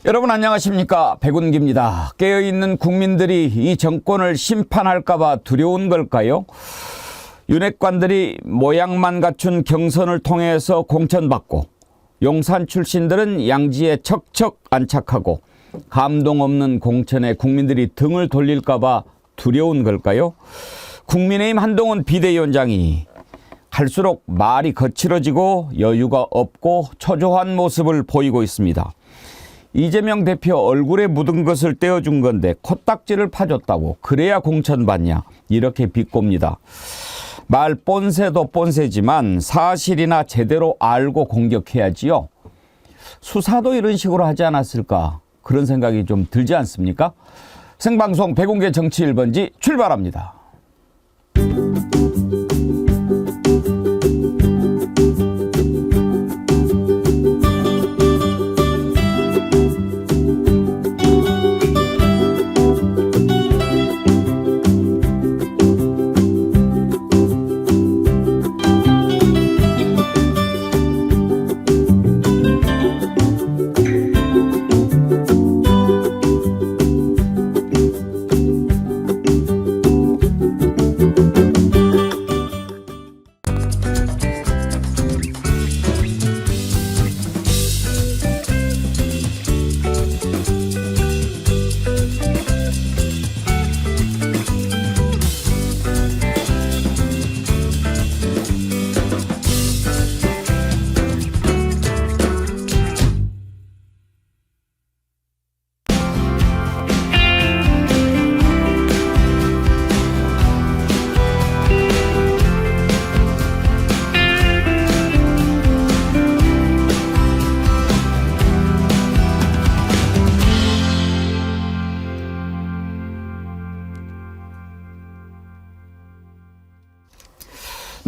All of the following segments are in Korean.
여러분 안녕하십니까, 백운기입니다. 깨어있는 국민들이 이 정권을 심판할까 봐 두려운 걸까요? 윤핵관들이 모양만 갖춘 경선을 통해서 공천받고 용산 출신들은 양지에 척척 안착하고 감동 없는 공천에 국민들이 등을 돌릴까 봐 두려운 걸까요? 국민의힘 한동훈 비대위원장이 갈수록 말이 거칠어지고 여유가 없고 초조한 모습을 보이고 있습니다. 이재명 대표 얼굴에 묻은 것을 떼어준 건데 코딱지를 파줬다고 그래야 공천받냐, 이렇게 비꼽니다. 말 뻔세도 뻔세지만 사실이나 제대로 알고 공격해야지요. 수사도 이런 식으로 하지 않았을까, 그런 생각이 좀 들지 않습니까? 생방송 백운계 정치 1번지 출발합니다.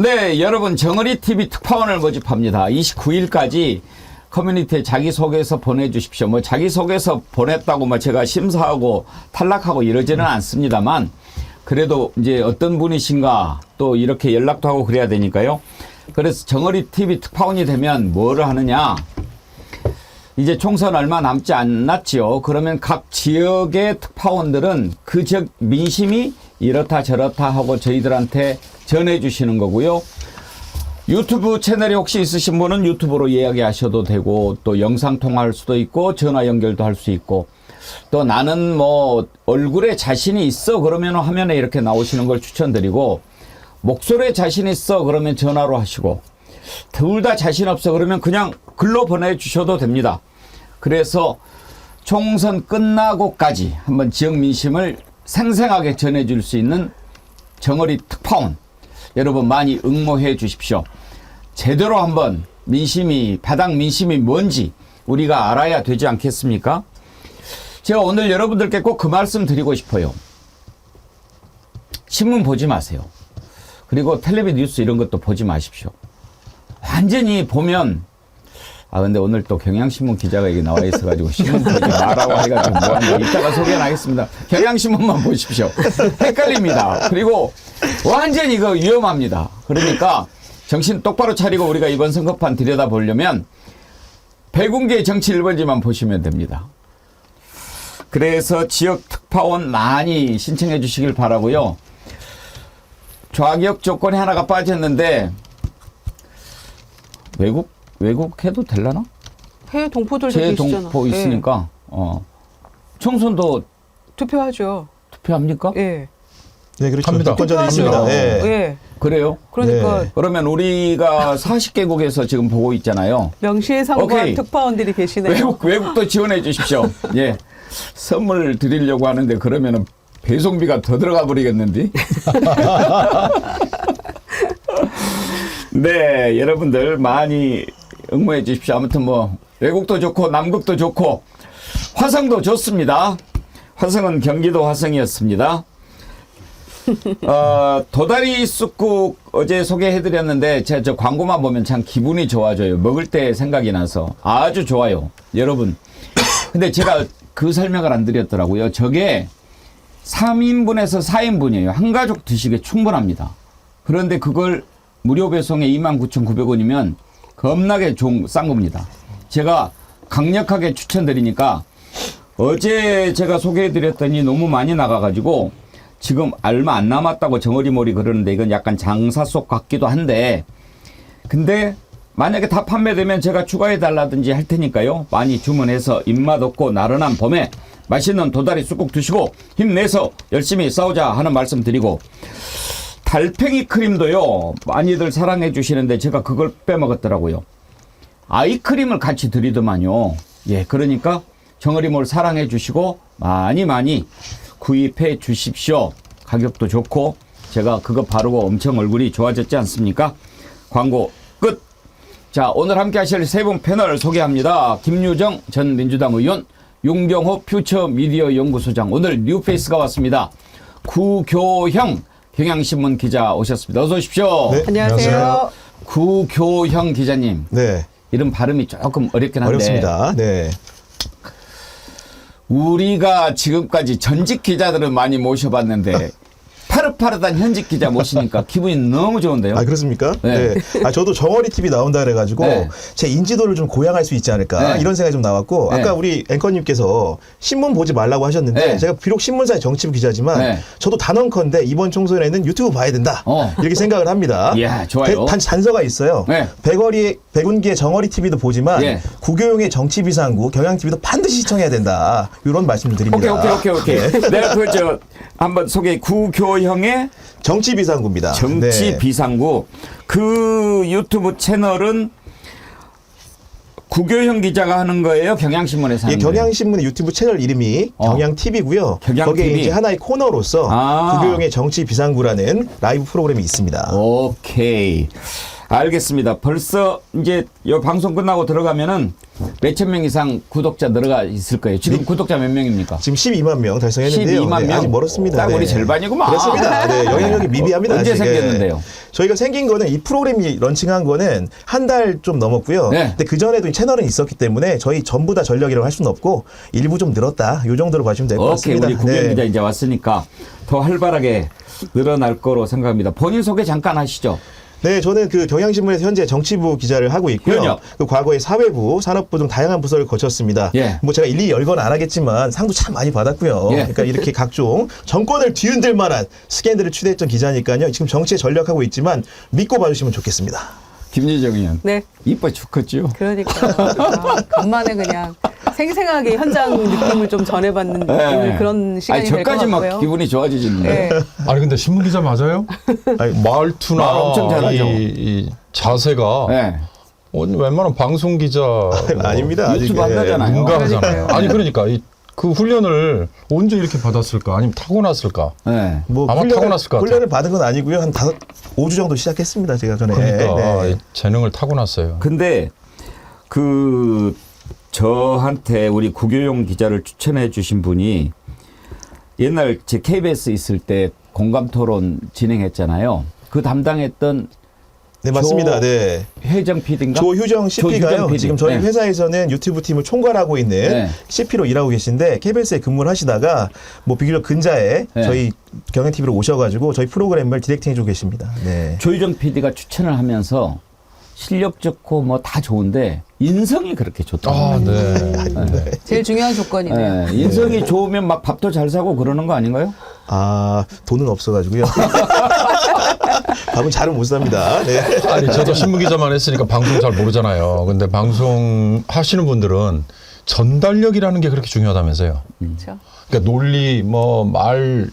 네, 여러분, 정의리TV 특파원을 모집합니다. 29일까지 커뮤니티에 자기소개서 보내주십시오. 뭐 자기소개서 보냈다고 뭐 제가 심사하고 탈락하고 이러지는 않습니다만, 그래도 이제 어떤 분이신가 또 이렇게 연락도 하고 그래야 되니까요. 그래서 정의리TV 특파원이 되면 뭐를 하느냐, 이제 총선 얼마 남지 않았지요. 그러면 각 지역의 특파원들은 그 지역 민심이 이렇다 저렇다 하고 저희들한테 전해주시는 거고요. 유튜브 채널이 혹시 있으신 분은 유튜브로 이야기하셔도 되고, 또 영상 통화할 수도 있고 전화 연결도 할 수 있고, 또 나는 뭐 얼굴에 자신이 있어 그러면 화면에 이렇게 나오시는 걸 추천드리고, 목소리에 자신 있어 그러면 전화로 하시고, 둘 다 자신 없어 그러면 그냥 글로 보내주셔도 됩니다. 그래서 총선 끝나고까지 한번 지역 민심을 생생하게 전해줄 수 있는 정의리 특파원, 여러분 많이 응모해 주십시오. 제대로 한번 민심이, 바닥 민심이 뭔지 우리가 알아야 되지 않겠습니까? 제가 오늘 여러분들께 꼭 그 말씀 드리고 싶어요. 신문 보지 마세요. 그리고 텔레비 뉴스 이런 것도 보지 마십시오. 완전히 보면, 근데 오늘 또 경향신문 기자가 여기 나와 있어가지고 신문 보지 마라고 해가지고 뭐하냐, 이따가 소개는 하겠습니다. 경향신문만 보십시오. 헷갈립니다. 그리고 완전히 이거 위험합니다. 그러니까 정신 똑바로 차리고 우리가 이번 선거판 들여다보려면 백운계 정치 1번지만 보시면 됩니다. 그래서 지역 특파원 많이 신청해 주시길 바라고요. 좌격 조건이 하나가 빠졌는데, 외국 해도 되려나? 해외 동포들도 계시잖아. 동포 있으니까. 네. 총선도 투표하죠. 투표합니까? 예. 네, 그렇죠. 합니다. 투표권자도 있습니다. 네. 예. 그래요? 그러니까 네. 그러면 우리가 40개국에서 지금 보고 있잖아요. 명시의상관 오케이. 특파원들이 계시네요. 외국도 지원해 주십시오. 예. 선물 드리려고 하는데 그러면은 배송비가 더 들어가 버리겠는데. 네, 여러분들 많이 응모해 주십시오. 아무튼 뭐 외국도 좋고 남극도 좋고 화성도 좋습니다. 화성은 경기도 화성이었습니다. 도다리 쑥국 어제 소개해드렸는데 제가 저 광고만 보면 참 기분이 좋아져요. 먹을 때 생각이 나서 아주 좋아요, 여러분. 근데 제가 그 설명을 안 드렸더라고요. 저게 3인분에서 4인분이에요. 한 가족 드시기에 충분합니다. 그런데 그걸 무료 배송에 29,900원이면 겁나게 싼 겁니다. 제가 강력하게 추천드리니까 어제 제가 소개해드렸더니 너무 많이 나가가지고 지금 얼마 안 남았다고 정어리머리 그러는데 이건 약간 장사 속 같기도 한데 근데 만약에 다 판매되면 제가 추가해달라든지 할 테니까요. 많이 주문해서 입맛 없고 나른한 봄에 맛있는 도다리 쑥국 드시고 힘내서 열심히 싸우자 하는 말씀 드리고 달팽이 크림도요. 많이들 사랑해 주시는데 제가 그걸 빼먹었더라고요. 아이크림을 같이 드리더만요. 예, 그러니까 정어리몰 사랑해 주시고 많이 구입해 주십시오. 가격도 좋고 제가 그거 바르고 엄청 얼굴이 좋아졌지 않습니까? 광고 끝. 자, 오늘 함께 하실 세 분 패널 소개합니다. 김유정 전 민주당 의원, 용병호 퓨처미디어 연구소장, 오늘 뉴페이스가 왔습니다. 구교형 경향신문 기자 오셨습니다. 어서 오십시오. 네, 안녕하세요. 구교형 기자님. 네. 이름 발음이 조금 어렵긴 한데. 어렵습니다. 네. 우리가 지금까지 전직 기자들은 많이 모셔봤는데 파릇파릇한 현직 기자 모시니까 기분이 너무 좋은데요. 아, 그렇습니까? 네. 네. 아, 저도 정어리 TV 나온다 그래가지고 네. 제 인지도를 좀 고양할 수 있지 않을까 네. 이런 생각이 좀 나왔고 네. 아까 우리 앵커님께서 신문 보지 말라고 하셨는데 네. 제가 비록 신문사의 정치부 기자지만 네. 저도 단언컨대 이번 총선에는 유튜브 봐야 된다 이렇게 생각을 합니다. 이야, 좋아요. 단 잔서가 있어요. 네. 백운기의 정어리 TV도 보지만 예. 구교용의 정치비상구 경향TV도 반드시 시청해야 된다. 이런 말씀 좀 드립니다. 오케이. 내가 그저 한번 소개 구교형의 정치비상구입니다. 정치 네. 비상구 그 유튜브 채널은 구교형 기자가 하는 거예요? 경향신문에서 예, 하는 거예요? 경향신문 유튜브 채널 이름이 경향TV고요. 경향 거기에 TV. 이제 하나의 코너로서 아. 구교용의 정치 비상구라는 라이브 프로그램이 있습니다. 오케이. 알겠습니다. 벌써 이제 이 방송 끝나고 들어가면은 몇천 명 이상 구독자 늘어가 있을 거예요. 지금 구독자 몇 명입니까? 지금 12만 명 달성했는데요. 12만 명? 아직 멀었습니다. 딱 우리 절반이구만. 그렇습니다. 네, 영향력이 미비합니다. 언제 아직. 생겼는데요? 저희가 생긴 거는 이 프로그램이 런칭한 거는 한 달 좀 넘었고요. 네. 근데 그 전에도 이 채널은 있었기 때문에 저희 전부 다 전력이라고 할 수는 없고 일부 좀 늘었다. 이 정도로 봐주시면 될 것 오케이. 같습니다. 우리 구경 기자 이제 왔으니까 더 활발하게 늘어날 거로 생각합니다. 본인 소개 잠깐 하시죠. 네, 저는 그 경향신문에서 현재 정치부 기자를 하고 있고요. 현역. 그 과거에 사회부, 산업부 등 다양한 부서를 거쳤습니다. 예. 뭐 제가 일일이 열건 안 하겠지만 상도 참 많이 받았고요. 예. 그러니까 이렇게 각종 정권을 뒤흔들 만한 스캔들을 취재했던 기자니까요. 지금 정치에 전력하고 있지만 믿고 봐주시면 좋겠습니다. 김유정 의원. 네. 이뻐 죽겠죠. 그러니까 간만에 그냥 생생하게 현장 느낌을 좀 전해받는 오늘 그런 시간이 될 것 저까지 막 같고요. 기분이 좋아지는데. 네. 아니 근데 신문 기자 맞아요? 말투나 말 엄청 잘하죠. 이 자세가 네. 웬만한 방송 기자 아닙니다. 아직 유튜브 한다잖아요. 문감이잖아요. 그러니까요. 아니 그러니까 그 훈련을 언제 이렇게 받았을까? 아니면 타고났을까? 네. 뭐 아마 타고났을 것 같아요. 훈련을 받은 건 아니고요. 한 5주 정도 시작했습니다. 제가 전에. 그러니까 네. 재능을 타고났어요. 근데 그 저한테 우리 구교용 기자를 추천해 주신 분이 옛날 제 KBS 있을 때 공감 토론 진행했잖아요. 그 담당했던 네, 맞습니다. 네. 혜정 PD인가? 조효정 CP가요. PD. 지금 저희 네. 회사에서는 유튜브 팀을 총괄하고 있는 네. CP로 일하고 계신데 KBS에 근무를 하시다가 뭐 비교적 근자에 네. 저희 경향TV로 오셔가지고 저희 프로그램을 디렉팅해주고 계십니다. 네. 조희정 PD가 추천을 하면서 실력 좋고 뭐 다 좋은데 인성이 그렇게 좋다고. 아, 네. 제일 중요한 조건이네요. 네. 인성이 좋으면 막 밥도 잘 사고 그러는 거 아닌가요? 아, 돈은 없어가지고요. 밥은 잘은 못 삽니다. 네. 아니 저도 신문 기자만 했으니까 방송 잘 모르잖아요. 근데 방송 하시는 분들은 전달력이라는 게 그렇게 중요하다면서요. 그렇죠. 그러니까 논리, 말,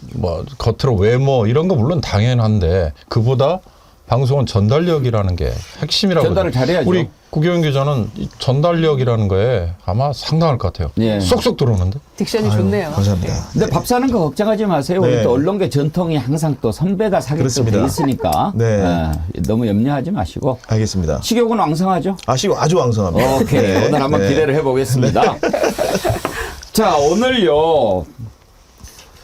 겉으로 외모 이런 거 물론 당연한데 그보다 방송은 전달력이라는 게 핵심이라고. 전달을 잘해야죠. 우리 구교영 기자는 이 전달력이라는 거에 아마 상당할 것 같아요. 예. 쏙쏙 들어오는데. 딕션이 좋네요. 감사합니다. 근데 밥 사는 거 걱정하지 마세요. 우리 네. 또 언론계 전통이 항상 또 선배가 사겠도 그렇습니다. 돼 있으니까 네. 너무 염려하지 마시고 알겠습니다. 식욕은 왕성하죠? 아시고 아주 왕성합니다. 오케이. 네. 오늘 한번 네. 기대를 해보겠습니다. 자, 오늘요.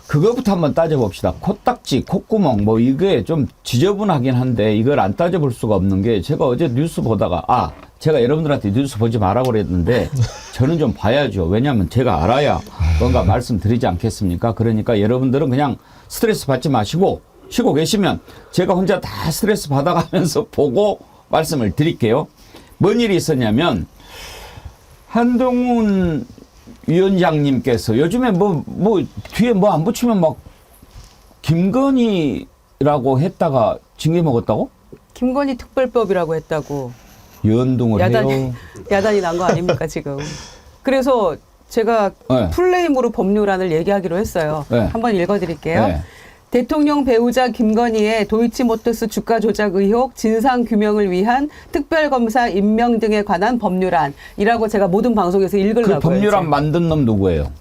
그거부터 한번 따져봅시다. 코딱지, 콧구멍, 뭐 이게 좀 지저분하긴 한데 이걸 안 따져볼 수가 없는 게 제가 어제 뉴스 보다가 제가 여러분들한테 뉴스 보지 말라고 그랬는데 저는 좀 봐야죠. 왜냐하면 제가 알아야 뭔가 말씀드리지 않겠습니까? 그러니까 여러분들은 그냥 스트레스 받지 마시고 쉬고 계시면 제가 혼자 다 스트레스 받아가면서 보고 말씀을 드릴게요. 뭔 일이 있었냐면 한동훈 위원장님께서 요즘에 뭐 뒤에 뭐 안 붙이면 막 김건희라고 했다가 징계 먹었다고? 김건희 특별법이라고 했다고 연동을 해요. 야단이 난 거 아닙니까 지금? 그래서 제가 네. 풀네임으로 법률안을 얘기하기로 했어요. 네. 한번 읽어드릴게요. 네. 대통령 배우자 김건희의 도이치모터스 주가 조작 의혹 진상 규명을 위한 특별검사 임명 등에 관한 법률안이라고 제가 모든 방송에서 읽으려고요. 그 법률안 이제. 만든 놈 누구예요?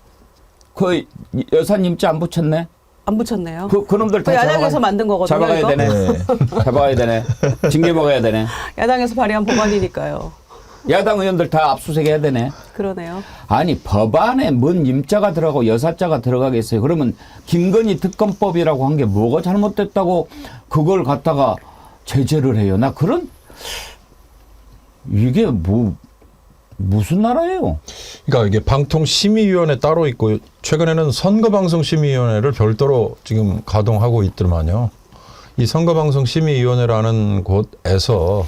그 여사님자 안 붙였네? 안 붙였네요. 그놈들 다 야당에서 만든 거거든요. 잡아가야 이거? 되네. 네. 잡아가야 되네. 징계 먹어야 되네. 야당에서 발의한 법안이니까요. 야당 의원들 다 압수수색해야 되네. 그러네요. 아니 법안에 뭔 임자가 들어가고 여사자가 들어가겠어요. 그러면 김건희 특검법이라고 한 게 뭐가 잘못됐다고 그걸 갖다가 제재를 해요. 나 그런 이게 무슨 나라예요? 그러니까 이게 방통심의위원회 따로 있고 최근에는 선거방송심의위원회를 별도로 지금 가동하고 있더만요. 이 선거방송심의위원회라는 곳에서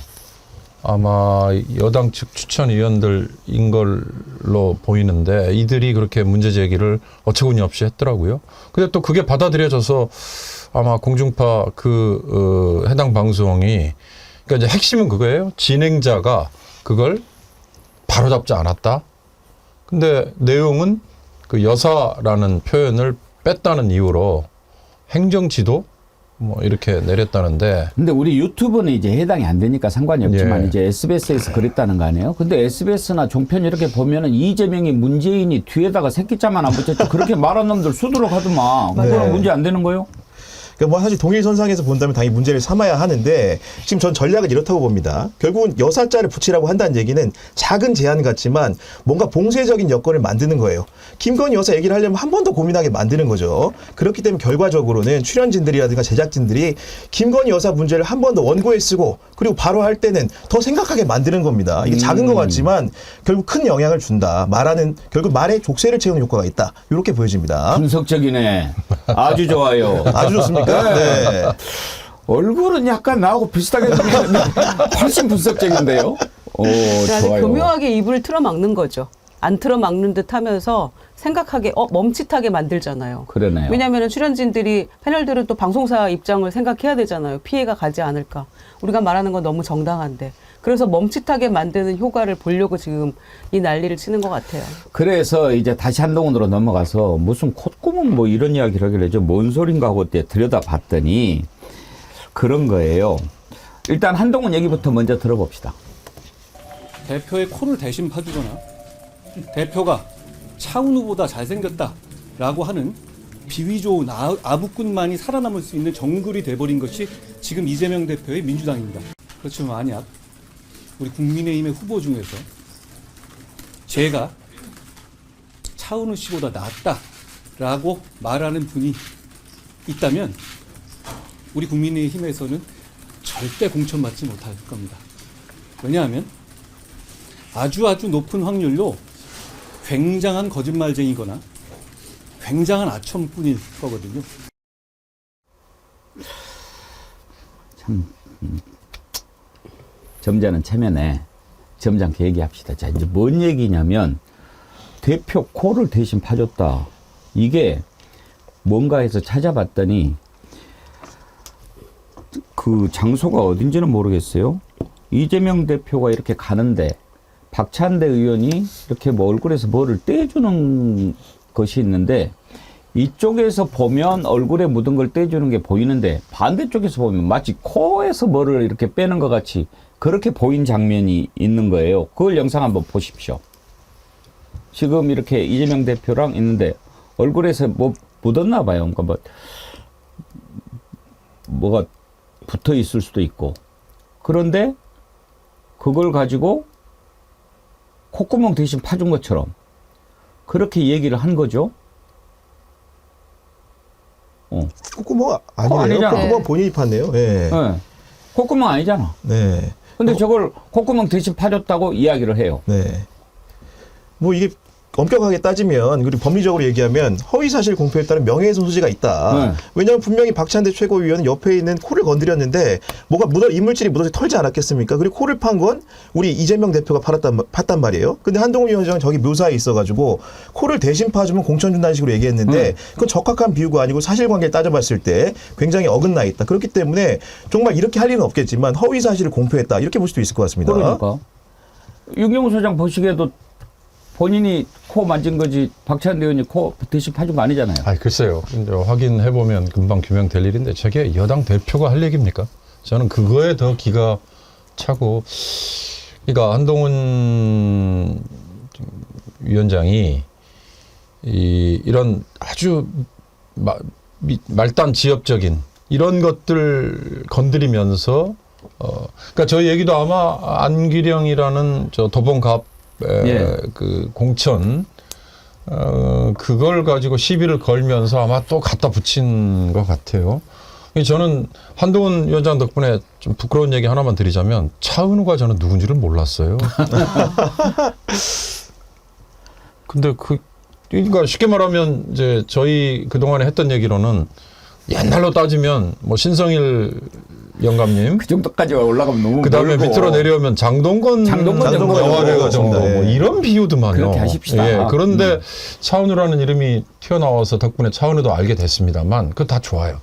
아마 여당 측 추천위원들인 걸로 보이는데 이들이 그렇게 문제 제기를 어처구니 없이 했더라고요. 근데 또 그게 받아들여져서 아마 공중파 해당 방송이 그러니까 이제 핵심은 그거예요. 진행자가 그걸 바로잡지 않았다. 근데 내용은 그 여사라는 표현을 뺐다는 이유로 행정지도 뭐 이렇게 내렸다는데. 근데 우리 유튜브는 이제 해당이 안 되니까 상관이 없지만 예. 이제 SBS에서 그랬다는 거 아니에요? 근데 SBS나 종편 이렇게 보면은 이재명이 문재인이 뒤에다가 새끼자만 안 붙였죠. 그렇게 말한 놈들 수두룩 하더만. 그거는 문제 안 되는 거예요? 그러니까 뭐 사실 동일선상에서 본다면 당연히 문제를 삼아야 하는데 지금 전 전략은 이렇다고 봅니다. 결국은 여사자를 붙이라고 한다는 얘기는 작은 제안 같지만 뭔가 봉쇄적인 여건을 만드는 거예요. 김건희 여사 얘기를 하려면 한 번 더 고민하게 만드는 거죠. 그렇기 때문에 결과적으로는 출연진들이라든가 제작진들이 김건희 여사 문제를 한 번 더 원고에 쓰고 그리고 바로 할 때는 더 생각하게 만드는 겁니다. 이게 작은 것 같지만 결국 큰 영향을 준다. 결국 말에 족쇄를 채우는 효과가 있다. 이렇게 보여집니다. 분석적이네. 아주 좋아요. 아주 좋습니까? 네. 얼굴은 약간 나하고 비슷하게 생겼는데 훨씬 분석적인데요. 오, 아주 좋아요. 교묘하게 입을 틀어막는 거죠. 안 틀어막는 듯 하면서 생각하게 멈칫하게 만들잖아요. 그러네요. 왜냐하면 출연진들이 패널들은 또 방송사 입장을 생각해야 되잖아요. 피해가 가지 않을까. 우리가 말하는 건 너무 정당한데. 그래서 멈칫하게 만드는 효과를 보려고 지금 이 난리를 치는 것 같아요. 그래서 이제 다시 한동훈으로 넘어가서 무슨 콧구멍 뭐 이런 이야기를 하길래 뭔 소린가 하고 들여다봤더니 그런 거예요. 일단 한동훈 얘기부터 먼저 들어봅시다. 대표의 코를 대신 파주거나 대표가 차은우보다 잘생겼다라고 하는 비위 좋은 아부꾼만이 살아남을 수 있는 정글이 돼버린 것이 지금 이재명 대표의 민주당입니다. 그렇지만 만약 우리 국민의힘의 후보 중에서 제가 차은우 씨보다 낫다라고 말하는 분이 있다면 우리 국민의힘에서는 절대 공천받지 못할 겁니다. 왜냐하면 아주 높은 확률로 굉장한 거짓말쟁이거나 굉장한 아첨꾼일 거거든요. 참 점잖은 체면에 점잖게 얘기합시다. 자, 이제 뭔 얘기냐면 대표 코를 대신 파줬다. 이게 뭔가 해서 찾아봤더니 그 장소가 어딘지는 모르겠어요. 이재명 대표가 이렇게 가는데 박찬대 의원이 이렇게 뭐 얼굴에서 뭐를 떼주는 것이 있는데 이쪽에서 보면 얼굴에 묻은 걸 떼주는 게 보이는데 반대쪽에서 보면 마치 코에서 뭐를 이렇게 빼는 것 같이 그렇게 보인 장면이 있는 거예요. 그걸 영상 한번 보십시오. 지금 이렇게 이재명 대표랑 있는데 얼굴에서 뭐 묻었나 봐요. 그러니까 뭐가 붙어 있을 수도 있고. 그런데 그걸 가지고 콧구멍 대신 파준 것처럼 그렇게 얘기를 한 거죠. 콧구멍 아니네요. 아니잖아. 콧구멍 본인이 팠네요. 네. 네. 콧구멍 아니잖아. 네. 근데 저걸 콧구멍 대신 파줬다고 이야기를 해요. 네. 뭐 이게 엄격하게 따지면 그리고 법리적으로 얘기하면 허위사실 공표에 따른 명예훼손 소지가 있다. 네. 왜냐하면 분명히 박찬대 최고위원은 옆에 있는 코를 건드렸는데 뭐가 이물질이 묻어서 털지 않았겠습니까? 그리고 코를 판 건 우리 이재명 대표가 팠단 말이에요. 근데 한동훈 위원장은 저기 묘사에 있어가지고 코를 대신 파주면 공천 준다는 식으로 얘기했는데 그건 적합한 비유가 아니고 사실관계를 따져봤을 때 굉장히 어긋나 있다. 그렇기 때문에 정말 이렇게 할 일은 없겠지만 허위사실을 공표했다. 이렇게 볼 수도 있을 것 같습니다. 그러니까 윤경호 소장 보시기에도 본인이 코 만진 거지 박찬대 의원이 코 대신 파준 거 아니잖아요. 아, 글쎄요. 이제 확인해 보면 금방 규명될 일인데 저게 여당 대표가 할 얘기입니까? 저는 그거에 더 기가 차고, 그러니까 한동훈 위원장이 이런 아주 말단 지엽적인 이런 것들 건드리면서 그러니까 저희 얘기도 아마 안기령이라는 저 도봉갑 예. 그 공천 그걸 가지고 시비를 걸면서 아마 또 갖다 붙인 것 같아요. 저는 한동훈 위원장 덕분에 좀 부끄러운 얘기 하나만 드리자면 차은우가 저는 누군지를 몰랐어요. 근데 그러니까 쉽게 말하면 이제 저희 그동안에 했던 얘기로는 옛날로 따지면 뭐 신성일 영감님 그 정도까지 올라가면 너무 그다음에 멀고. 밑으로 내려오면 장동건 정도. 영화배가 정도 네. 뭐 이런 비유드만요. 그렇게 하십시다. 예, 그런데 차은우라는 이름이 튀어나와서 덕분에 차은우도 알게 됐습니다만 그거 다 좋아요.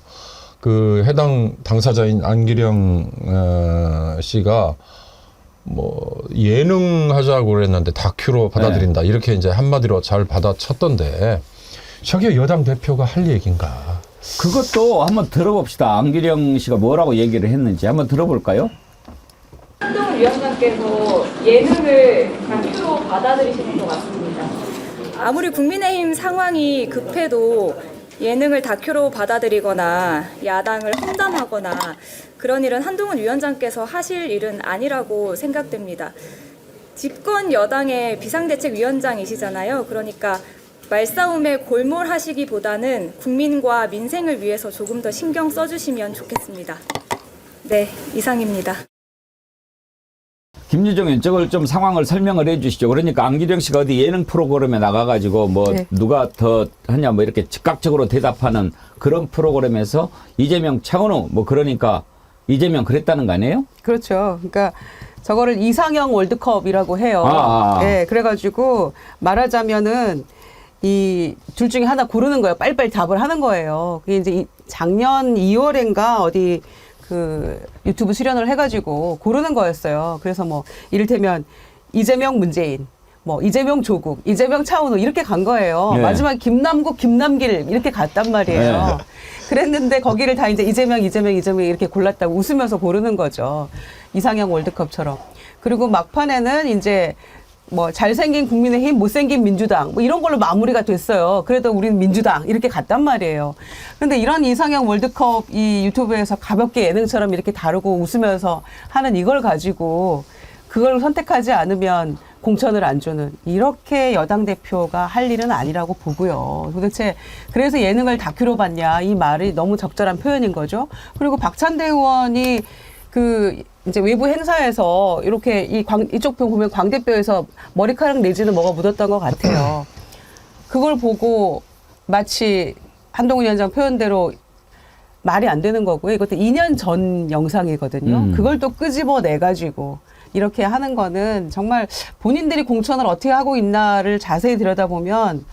그 해당 당사자인 안기령 씨가 뭐 예능 하자고 그랬는데 다큐로 받아들인다 이렇게 이제 한마디로 잘 받아쳤던데 저게 여당 대표가 할 얘기인가? 그것도 한번 들어봅시다. 안기령 씨가 뭐라고 얘기를 했는지 한번 들어볼까요? 한동훈 위원장께서 예능을 다큐로 받아들이시는 것 같습니다. 아무리 국민의힘 상황이 급해도 예능을 다큐로 받아들이거나 야당을 험담하거나 그런 일은 한동훈 위원장께서 하실 일은 아니라고 생각됩니다. 집권 여당의 비상대책위원장이시잖아요. 그러니까 말싸움에 골몰하시기보다는 국민과 민생을 위해서 조금 더 신경 써주시면 좋겠습니다. 네, 이상입니다. 김유정 의원 저걸 좀 상황을 설명을 해 주시죠. 그러니까 안기령 씨가 어디 예능 프로그램에 나가가지고 뭐 네. 누가 더 하냐 뭐 이렇게 즉각적으로 대답하는 그런 프로그램에서 이재명 차은우 뭐 그러니까 이재명 그랬다는 거 아니에요? 그렇죠. 그러니까 저거를 이상형 월드컵이라고 해요. 네, 그래가지고 말하자면은 이 둘 중에 하나 고르는 거예요. 빨리빨리 답을 하는 거예요. 그게 이제 작년 2월인가 어디 그 유튜브 출연을 해가지고 고르는 거였어요. 그래서 뭐 이를테면 이재명 문재인, 뭐 이재명 조국, 이재명 차은우 이렇게 간 거예요. 네. 마지막 김남국, 김남길 이렇게 갔단 말이에요. 네. 그랬는데 거기를 다 이제 이재명 이렇게 골랐다고 웃으면서 고르는 거죠. 이상형 월드컵처럼. 그리고 막판에는 이제 뭐 잘생긴 국민의힘, 못생긴 민주당 뭐 이런 걸로 마무리가 됐어요. 그래도 우리는 민주당 이렇게 갔단 말이에요. 그런데 이런 이상형 월드컵 이 유튜브에서 가볍게 예능처럼 이렇게 다루고 웃으면서 하는 이걸 가지고 그걸 선택하지 않으면 공천을 안 주는 이렇게 여당 대표가 할 일은 아니라고 보고요. 도대체 그래서 예능을 다큐로 봤냐 이 말이 너무 적절한 표현인 거죠. 그리고 박찬대 의원이 그 이제 외부 행사에서 이렇게 이쪽 편 보면 광대뼈에서 머리카락 내지는 뭐가 묻었던 것 같아요. 그걸 보고 마치 한동훈 위원장 표현대로 말이 안 되는 거고요. 이것도 2년 전 영상이거든요. 그걸 또 끄집어내가지고 이렇게 하는 거는 정말 본인들이 공천을 어떻게 하고 있나를 자세히 들여다보면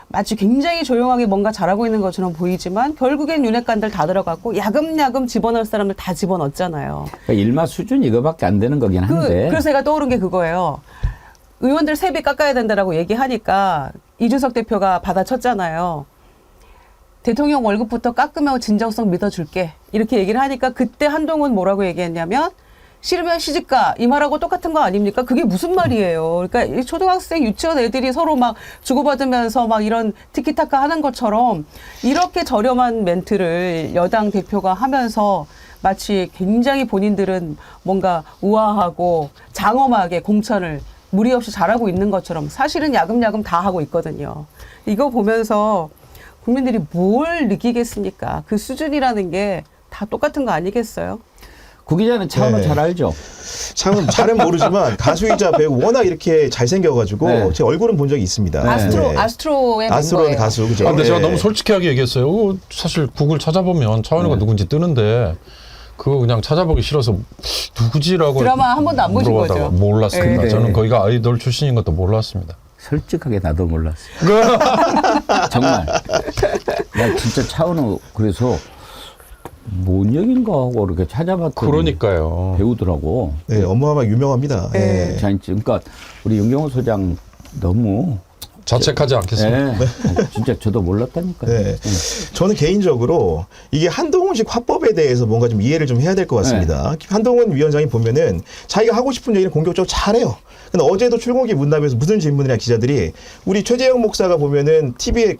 마치 굉장히 조용하게 뭔가 잘하고 있는 것처럼 보이지만 결국엔 윤핵관들 다 들어갔고 야금야금 집어넣을 사람들 다 집어넣었잖아요. 그러니까 일마 수준 이거밖에 안 되는 거긴 한데. 그래서 제가 떠오른 게 그거예요. 의원들 세배 깎아야 된다라고 얘기하니까 이준석 대표가 받아쳤잖아요. 대통령 월급부터 깎으면 진정성 믿어줄게. 이렇게 얘기를 하니까 그때 한동훈 뭐라고 얘기했냐면 싫으면 시집가 이 말하고 똑같은 거 아닙니까? 그게 무슨 말이에요? 그러니까 이 초등학생 유치원 애들이 서로 막 주고받으면서 막 이런 티키타카 하는 것처럼 이렇게 저렴한 멘트를 여당 대표가 하면서 마치 굉장히 본인들은 뭔가 우아하고 장엄하게 공천을 무리 없이 잘하고 있는 것처럼 사실은 야금야금 다 하고 있거든요. 이거 보면서 국민들이 뭘 느끼겠습니까? 그 수준이라는 게 다 똑같은 거 아니겠어요? 구 기자는 차은우 네. 잘 알죠? 참 잘은 모르지만 가수이자 배우 워낙 이렇게 잘생겨가지고 네. 제 얼굴은 본 적이 있습니다. 네. 아스트로의 아스트로는 멤버예요. 가수 그죠? 아, 근데 제가 네. 너무 솔직하게 얘기했어요. 사실 구글 찾아보면 차은우가 누군지 뜨는데 그거 그냥 찾아보기 싫어서 누구지라고 드라마 한 번도 안 보신 물어보다가 거죠? 몰랐습니다. 네. 저는 거기가 아이돌 출신인 것도 몰랐습니다. 솔직하게 나도 몰랐어요. 정말. 나 진짜 차은우 그래서 뭔 얘기인가 하고 이렇게 찾아봤더니 그러니까요. 배우더라고. 네, 어마어마하게 유명합니다. 네. 자, 그러니까 우리 윤경호 소장 너무 자책하지 않겠습니다. 진짜 저도 몰랐다니까요. 네. 저는 개인적으로 이게 한동훈식 화법에 대해서 뭔가 좀 이해를 좀 해야 될 것 같습니다. 한동훈 위원장이 보면은 자기가 하고 싶은 얘기는 공격적으로 잘해요. 근데 어제도 출국기 문답에서 무슨 질문이냐 기자들이 우리 최재형 목사가 보면은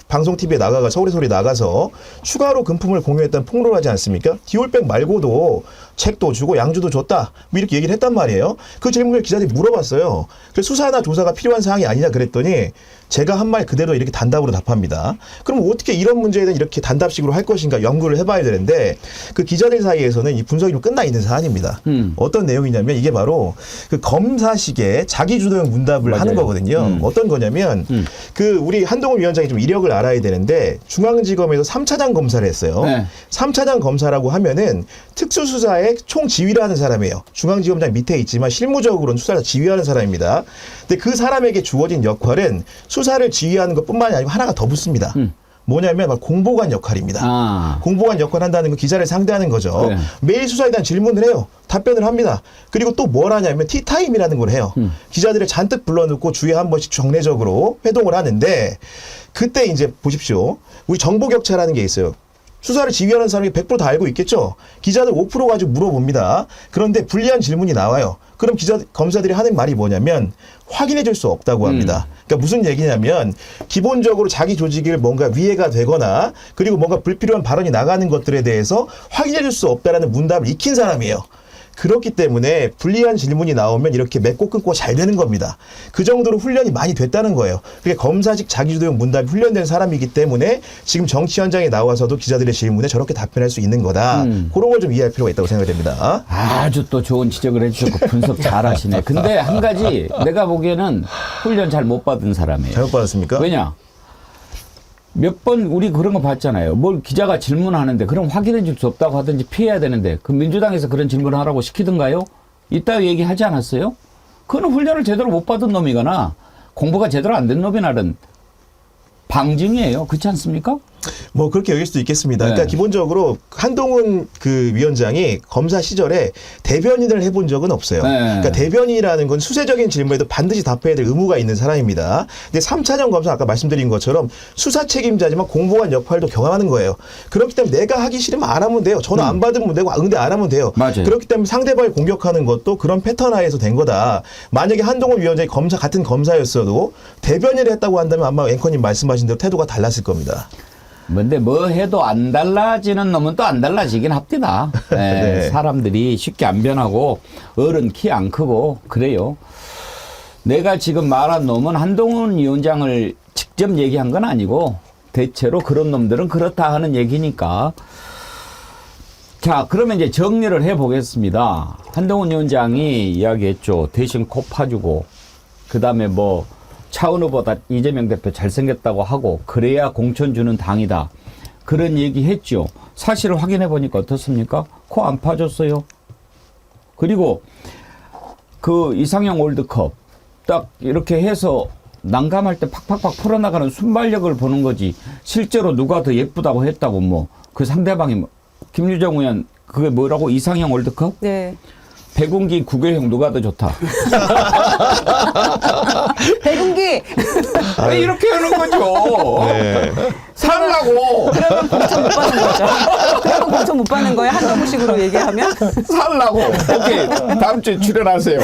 방송 TV에 나가가 서울의 소리 나가서 추가로 금품을 공유했다는 폭로를 하지 않습니까? 디올백 말고도 책도 주고 양주도 줬다. 뭐 이렇게 얘기를 했단 말이에요. 그 질문을 기자들이 물어봤어요. 그래서 수사나 조사가 필요한 사항이 아니냐 그랬더니 제가 한 말 그대로 이렇게 단답으로 답합니다. 그럼 어떻게 이런 문제에 대한 이렇게 단답식으로 할 것인가 연구를 해봐야 되는데 그 기자들 사이에서는 이 분석이 좀 끝나 있는 사안입니다. 어떤 내용이냐면 이게 바로 그 검사식의 자기주도형 문답을 맞아요. 하는 거거든요. 어떤 거냐면 그 우리 한동훈 위원장이 좀 이력을 알아야 되는데 중앙지검에서 3차장 검사를 했어요. 네. 3차장 검사라고 하면은 특수수사의 총지휘를 하는 사람이에요. 중앙지검장 밑에 있지만 실무적으로는 수사를 지휘하는 사람입니다. 근데 그 사람에게 주어진 역할은 수사를 지휘하는 것뿐만이 아니고 하나가 더 붙습니다. 뭐냐면 막 공보관 역할입니다. 아. 공보관 역할을 한다는 건 기자를 상대하는 거죠. 네. 매일 수사에 대한 질문을 해요. 답변을 합니다. 그리고 또 뭘 하냐면 티타임이라는 걸 해요. 기자들을 잔뜩 불러놓고 주에 한 번씩 정례적으로 회동을 하는데 그때 이제 보십시오. 우리 정보격차라는 게 있어요. 수사를 지휘하는 사람이 100% 다 알고 있겠죠. 기자들 5% 가지고 물어봅니다. 그런데 불리한 질문이 나와요. 그럼 검사들이 하는 말이 뭐냐면 확인해 줄 수 없다고 합니다. 그러니까 무슨 얘기냐면 기본적으로 자기 조직을 뭔가 위해가 되거나 그리고 뭔가 불필요한 발언이 나가는 것들에 대해서 확인해 줄 수 없다라는 문답을 익힌 사람이에요. 그렇기 때문에 불리한 질문이 나오면 이렇게 맺고 끊고 잘 되는 겁니다. 그 정도로 훈련이 많이 됐다는 거예요. 그게 검사직 자기주도형 문답이 훈련된 사람이기 때문에 지금 정치 현장에 나와서도 기자들의 질문에 저렇게 답변할 수 있는 거다. 그런 걸 좀 이해할 필요가 있다고 생각이 됩니다. 아주 또 좋은 지적을 해주셨고 분석 잘 하시네. 근데 한 가지 내가 보기에는 훈련 잘 못 받은 사람이에요. 잘못 받았습니까? 왜냐? 몇 번 우리 그런 거 봤잖아요. 뭘 기자가 질문하는데 그럼 확인해 줄 수 없다고 하든지 피해야 되는데 그 민주당에서 그런 질문을 하라고 시키던가요? 이따위 얘기하지 않았어요? 그는 훈련을 제대로 못 받은 놈이거나 공부가 제대로 안 된 놈이나는 방증이에요. 그렇지 않습니까? 뭐 그렇게 여길 수도 있겠습니다. 그러니까 네. 기본적으로 한동훈 그 위원장이 검사 시절에 대변인을 해본 적은 없어요. 네. 그러니까 대변인이라는 건 수세적인 질문에도 반드시 답해야 될 의무가 있는 사람입니다. 근데 3차장 검사 아까 말씀드린 것처럼 수사 책임자지만 공보관 역할도 경험하는 거예요. 그렇기 때문에 내가 하기 싫으면 안 하면 돼요. 전화 안 받으면 되고 응대 안 하면 돼요. 맞아요. 그렇기 때문에 상대방을 공격하는 것도 그런 패턴 하에서 된 거다. 만약에 한동훈 위원장이 같은 검사였어도 대변인을 했다고 한다면 아마 앵커님 말씀하신 대로 태도가 달랐을 겁니다. 근데 뭐 해도 안 달라지는 놈은 또 안 달라지긴 합니다. 예, 네. 사람들이 쉽게 안 변하고 어른 키 안 크고 그래요. 내가 지금 말한 놈은 한동훈 위원장을 직접 얘기한 건 아니고 대체로 그런 놈들은 그렇다 하는 얘기니까. 자, 그러면 이제 정리를 해보겠습니다. 한동훈 위원장이 이야기했죠. 대신 코 파주고 그다음에 뭐 차은우보다 이재명 대표 잘생겼다고 하고 그래야 공천 주는 당이다. 그런 얘기 했죠. 사실을 확인해 보니까 어떻습니까? 코 안 파줬어요. 그리고 그 이상형 월드컵 딱 이렇게 해서 난감할 때 팍팍팍 풀어나가는 순발력을 보는 거지. 실제로 누가 더 예쁘다고 했다고 뭐 그 상대방이 뭐 김유정 의원 그게 뭐라고 이상형 월드컵? 네. 백운기 구교형 누가 더 좋다. 백운기. 왜 이렇게 하는 거죠? 네. 살라고. 그러면 공천 못 받는 거죠. 그러면 공천 못 받는 거예요. 한동훈식으로 얘기하면. 살라고. 오케이. 다음 주에 출연하세요.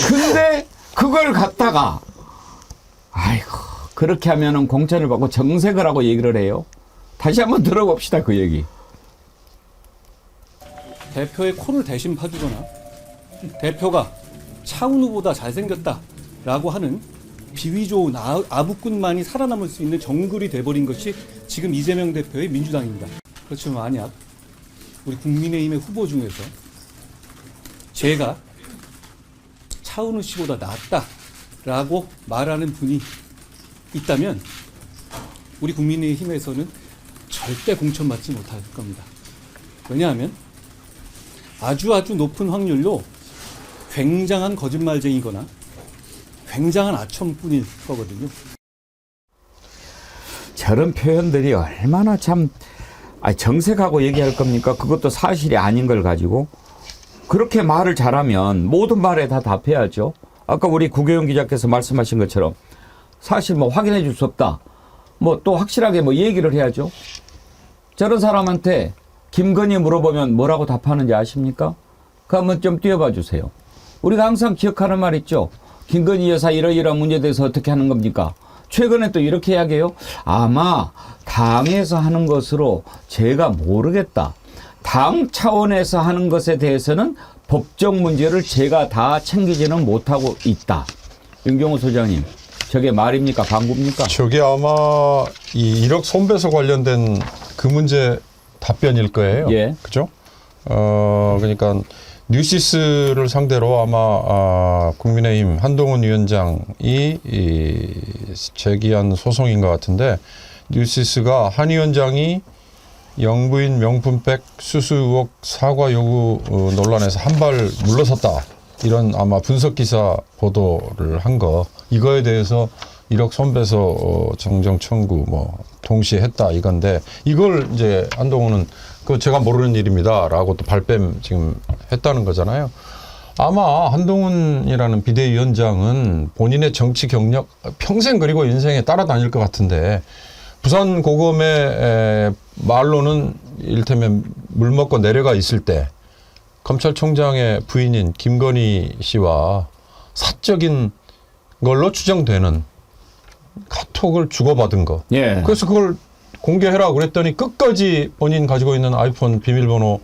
근데 그걸 갖다가 아이고 그렇게 하면은 공천을 받고 정색을 하고 얘기를 해요. 다시 한번 들어봅시다 그 얘기. 대표의 코를 대신 파주거나 대표가 차은우보다 잘생겼다라고 하는 비위 좋은 아부꾼만이 살아남을 수 있는 정글이 돼버린 것이 지금 이재명 대표의 민주당입니다. 그렇지만 만약 우리 국민의힘의 후보 중에서 제가 차은우 씨보다 낫다라고 말하는 분이 있다면 우리 국민의힘에서는 절대 공천받지 못할 겁니다. 왜냐하면 아주 높은 확률로 굉장한 거짓말쟁이거나 굉장한 아첨꾼일 거거든요. 저런 표현들이 얼마나 참 정색하고 얘기할 겁니까? 그것도 사실이 아닌 걸 가지고 그렇게 말을 잘하면 모든 말에 다 답해야죠. 아까 우리 구교영 기자께서 말씀하신 것처럼 사실 뭐 확인해 줄 수 없다. 뭐 또 확실하게 뭐 얘기를 해야죠. 저런 사람한테 김건희 물어보면 뭐라고 답하는지 아십니까? 그 한번 좀 띄워봐 주세요. 우리가 항상 기억하는 말 있죠. 김건희 여사 이러이러한 문제에 대해서 어떻게 하는 겁니까? 최근에 또 이렇게 이야기해요. 아마 당에서 하는 것으로 제가 모르겠다. 당 차원에서 하는 것에 대해서는 법적 문제를 제가 다 챙기지는 못하고 있다. 윤경호 소장님, 저게 말입니까? 광고입니까? 저게 아마 이 1억 손배소 관련된 그 문제 답변일 거예요. 예. 그죠? 그러니까 뉴시스를 상대로 아마 국민의힘 한동훈 위원장이 제기한 소송인 것 같은데 뉴시스가 한 위원장이 영부인 명품백 수수 의혹 사과 요구 논란에서 한 발 물러섰다. 이런 아마 분석 기사 보도를 한 거. 이거에 대해서 1억 손배소 정정 청구 뭐 동시에 했다 이건데 이걸 이제 한동훈은 그 제가 모르는 일입니다라고 또 발뺌 지금 했다는 거잖아요. 아마 한동훈이라는 비대위원장은 본인의 정치 경력 평생 그리고 인생에 따라다닐 것 같은데 부산 고검의 말로는 이를테면 물 먹고 내려가 있을 때 검찰총장의 부인인 김건희 씨와 사적인 걸로 추정되는 카톡을 주고받은 거. 예. 그래서 그걸 공개해라 그랬더니 끝까지 본인 가지고 있는 아이폰 비밀번호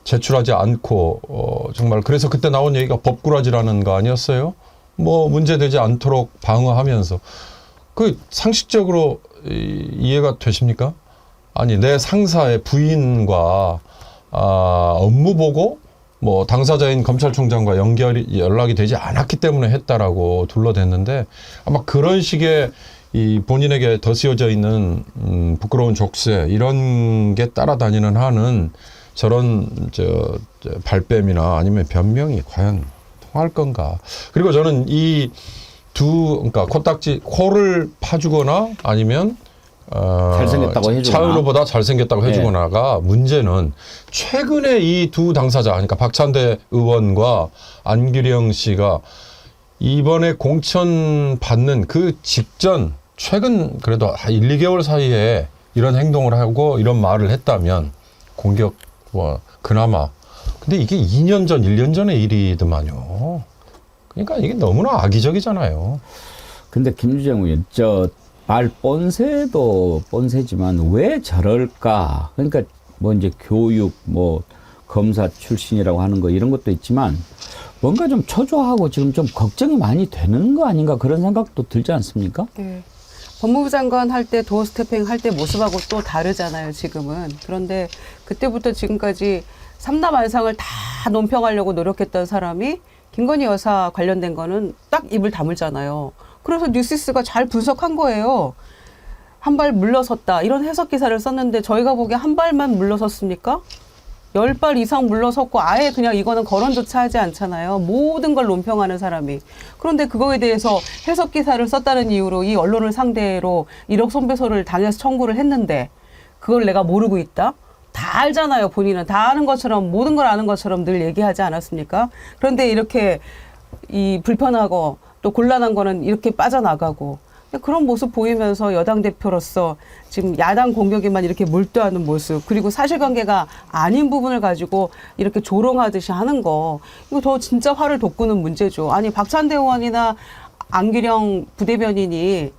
제출하지 않고 정말 그래서 그때 나온 얘기가 법꾸라지라는 거 아니었어요? 뭐 문제되지 않도록 방어하면서 그 상식적으로 이해가 되십니까? 아니 내 상사의 부인과 업무 보고 뭐 당사자인 검찰총장과 연락이 되지 않았기 때문에 했다라고 둘러댔는데 아마 그런 식의 이 본인에게 덧씌워져 있는 부끄러운 족쇄 이런 게 따라다니는 한은 저런 발뺌이나 아니면 변명이 과연 통할 건가? 그리고 저는 이 그러니까 코를 파주거나 아니면 잘생겼다고 해주거나 차은우보다 잘생겼다고 해주거나가 문제는 최근에 이 두 당사자 그러니까 박찬대 의원과 안규령 씨가 이번에 공천 받는 그 직전 최근 그래도 1, 2개월 사이에 이런 행동을 하고 이런 말을 했다면 공격 뭐 그나마 근데 이게 2년 전 1년 전의 일이더만요. 그러니까 이게 너무나 악의적이잖아요. 근데 김주정 의원 말 뻔세도 뻔세지만 왜 저럴까? 그러니까 뭐 이제 교육 뭐 검사 출신이라고 하는 거 이런 것도 있지만 뭔가 좀 초조하고 지금 좀 걱정이 많이 되는 거 아닌가 그런 생각도 들지 않습니까? 네. 법무부 장관 할 때 도어 스태핑 할 때 모습하고 또 다르잖아요, 지금은. 그런데 그때부터 지금까지 삼남한상을 다 논평하려고 노력했던 사람이 김건희 여사 관련된 거는 딱 입을 다물잖아요. 그래서 뉴시스가 잘 분석한 거예요. 한 발 물러섰다. 이런 해석 기사를 썼는데 저희가 보기에 한 발만 물러섰습니까? 10발 이상 물러섰고 아예 그냥 이거는 거론조차 하지 않잖아요. 모든 걸 논평하는 사람이. 그런데 그거에 대해서 해석 기사를 썼다는 이유로 이 언론을 상대로 1억 손배소를 당해서 청구를 했는데 그걸 내가 모르고 있다? 다 알잖아요. 본인은 다 아는 것처럼 모든 걸 아는 것처럼 늘 얘기하지 않았습니까? 그런데 이렇게 이 불편하고 또 곤란한 거는 이렇게 빠져나가고 그런 모습 보이면서 여당 대표로서 지금 야당 공격에만 이렇게 몰두하는 모습 그리고 사실관계가 아닌 부분을 가지고 이렇게 조롱하듯이 하는 거 이거 더 진짜 화를 돋구는 문제죠. 아니 박찬대 의원이나 안규령 부대변인이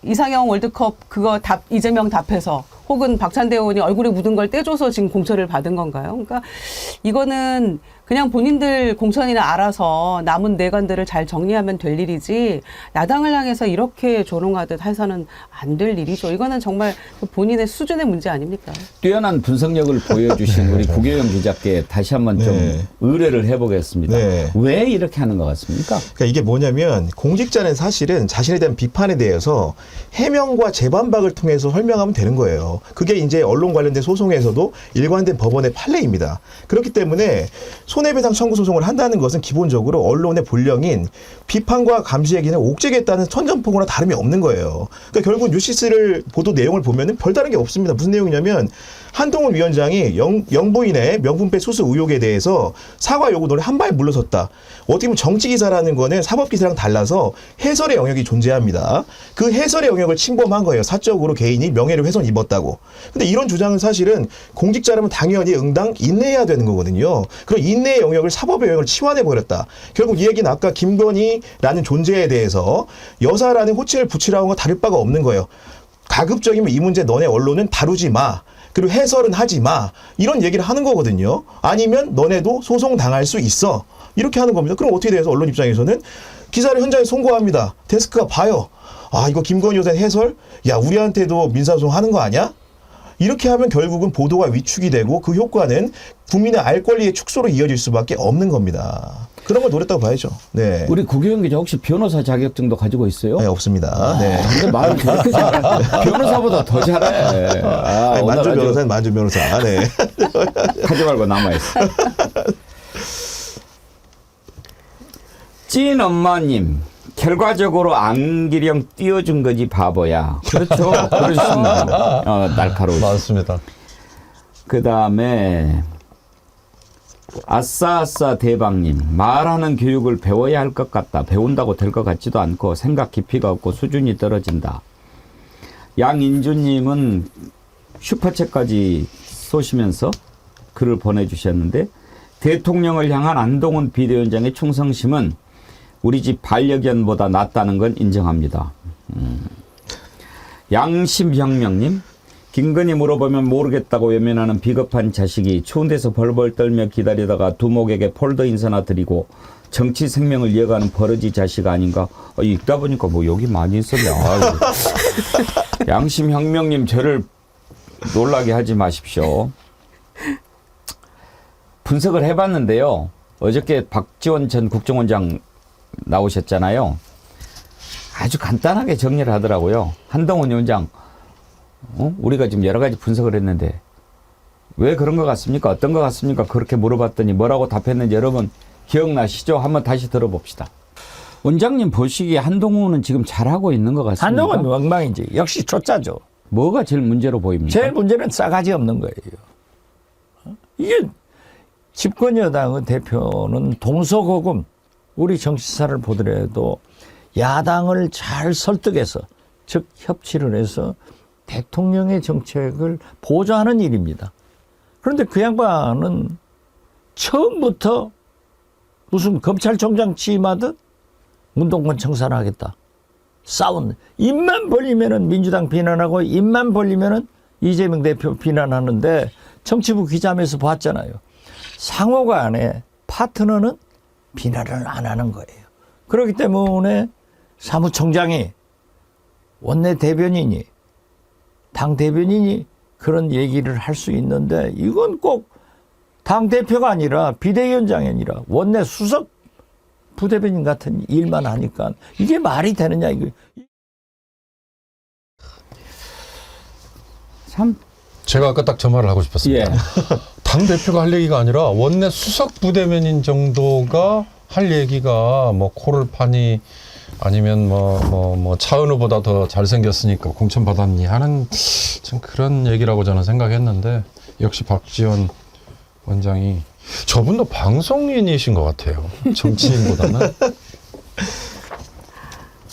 이상형 월드컵 그거 이재명 답해서 혹은 박찬대 의원이 얼굴에 묻은 걸 떼줘서 지금 공천을 받은 건가요? 그러니까 이거는 그냥 본인들 공천이나 알아서 남은 내관들을 잘 정리하면 될 일이지 야당을 향해서 이렇게 조롱하듯 해서는 안 될 일이죠. 이거는 정말 본인의 수준의 문제 아닙니까? 뛰어난 분석력을 보여주신 우리 구교영 기자께 다시 한번 좀 네. 의뢰를 해보겠습니다. 네. 왜 이렇게 하는 것 같습니까? 그러니까 이게 뭐냐면 공직자는 사실은 자신에 대한 비판에 대해서 해명과 재반박을 통해서 설명하면 되는 거예요. 그게 이제 언론 관련된 소송에서도 일관된 법원의 판례입니다. 그렇기 때문에 손해배상 청구 소송을 한다는 것은 기본적으로 언론의 본령인 비판과 감시에게는 옥죄겠다는 선전포고나 다름이 없는 거예요. 그러니까 결국 뉴시스를 보도 내용을 보면은 별다른 게 없습니다. 무슨 내용이냐면 한동훈 위원장이 영부인의 명분배 수수 의혹에 대해서 사과 요구를 한 발 물러섰다. 어떻게 보면 정치 기사라는 거는 사법 기사랑 달라서 해설의 영역이 존재합니다. 그 해설의 영역을 침범한 거예요. 사적으로 개인이 명예를 훼손 입었다고. 근데 이런 주장은 사실은 공직자라면 당연히 응당 인내해야 되는 거거든요. 그럼 인내의 영역을 사법의 영역을 치환해 버렸다. 결국 이 얘기는 아까 김건희라는 존재에 대해서 여사라는 호칭을 붙이라는 거 다를 바가 없는 거예요. 가급적이면 이 문제 너네 언론은 다루지 마. 그리고 해설은 하지 마. 이런 얘기를 하는 거거든요. 아니면 너네도 소송 당할 수 있어. 이렇게 하는 겁니다. 그럼 어떻게 돼서 언론 입장에서는 기사를 현장에 송고합니다. 데스크가 봐요. 아, 이거 김건희 여사 해설? 야, 우리한테도 민사소송 하는 거 아니야? 이렇게 하면 결국은 보도가 위축이 되고 그 효과는 국민의 알 권리의 축소로 이어질 수밖에 없는 겁니다. 그런 걸 노렸다고 봐야죠. 네. 우리 구교영 기자 혹시 변호사 자격증도 가지고 있어요? 네, 없습니다. 네. 근데 말을 저렇게 잘해. 변호사보다 더 잘해. 아, 네, 오늘 만주 아주 변호사는 만주 변호사. 네. 하지 말고 남아있어. 찐 엄마님, 결과적으로 안기령 띄워준 거지 바보야. 그렇죠. 그러셨습니다. 날카로워. 맞습니다. 그 다음에 아싸아싸 대박님, 말하는 교육을 배워야 할 것 같다. 배운다고 될 것 같지도 않고 생각 깊이가 없고 수준이 떨어진다. 양인주님은 슈퍼챗까지 쏘시면서 글을 보내주셨는데, 대통령을 향한 안동훈 비대위원장의 충성심은 우리 집 반려견보다 낫다는 건 인정합니다. 양심혁명님, 김건희 물어보면 모르겠다고 외면하는 비겁한 자식이 추운 데서 벌벌 떨며 기다리다가 두목에게 폴더 인사나 드리고 정치 생명을 이어가는 버러지 자식 아닌가? 읽다 보니까 뭐 여기 많이 있었네. 양심혁명님, 저를 놀라게 하지 마십시오. 분석을 해봤는데요. 어저께 박지원 전 국정원장 나오셨잖아요. 아주 간단하게 정리를 하더라고요. 한동훈 위원장, 우리가 지금 여러 가지 분석을 했는데 왜 그런 것 같습니까? 어떤 것 같습니까? 그렇게 물어봤더니 뭐라고 답했는지 여러분 기억나시죠? 한번 다시 들어봅시다. 원장님 보시기에 한동훈은 지금 잘하고 있는 것 같습니까? 한동훈 엉망이지. 역시 초짜죠. 뭐가 제일 문제로 보입니까? 제일 문제는 싸가지 없는 거예요. 이게 집권여당의 대표는 동서고금, 우리 정치사를 보더라도 야당을 잘 설득해서, 즉 협치를 해서 대통령의 정책을 보좌하는 일입니다. 그런데 그 양반은 처음부터 무슨 검찰총장 취임하듯 운동권 청산하겠다. 싸운, 입만 벌리면은 민주당 비난하고 입만 벌리면은 이재명 대표 비난하는데 정치부 기자회에서 봤잖아요. 상호간에 파트너는 비난을 안 하는 거예요. 그렇기 때문에 사무총장이, 원내 대변인이, 당 대변인이 그런 얘기를 할 수 있는데, 이건 꼭 당 대표가 아니라 비대위원장이 아니라 원내 수석 부대변인 같은 일만 하니까 이게 말이 되느냐, 이거. 참. 제가 아까 딱 저 말을 하고 싶었습니다. 예. 당대표가 할 얘기가 아니라 원내 수석 부대변인 정도가 할 얘기가 뭐 코를 파니 아니면 뭐 차은우보다 더 잘생겼으니까 공천 받았니 하는 참 그런 얘기라고 저는 생각했는데, 역시 박지원 원장이, 저분도 방송인이신 것 같아요. 정치인보다는.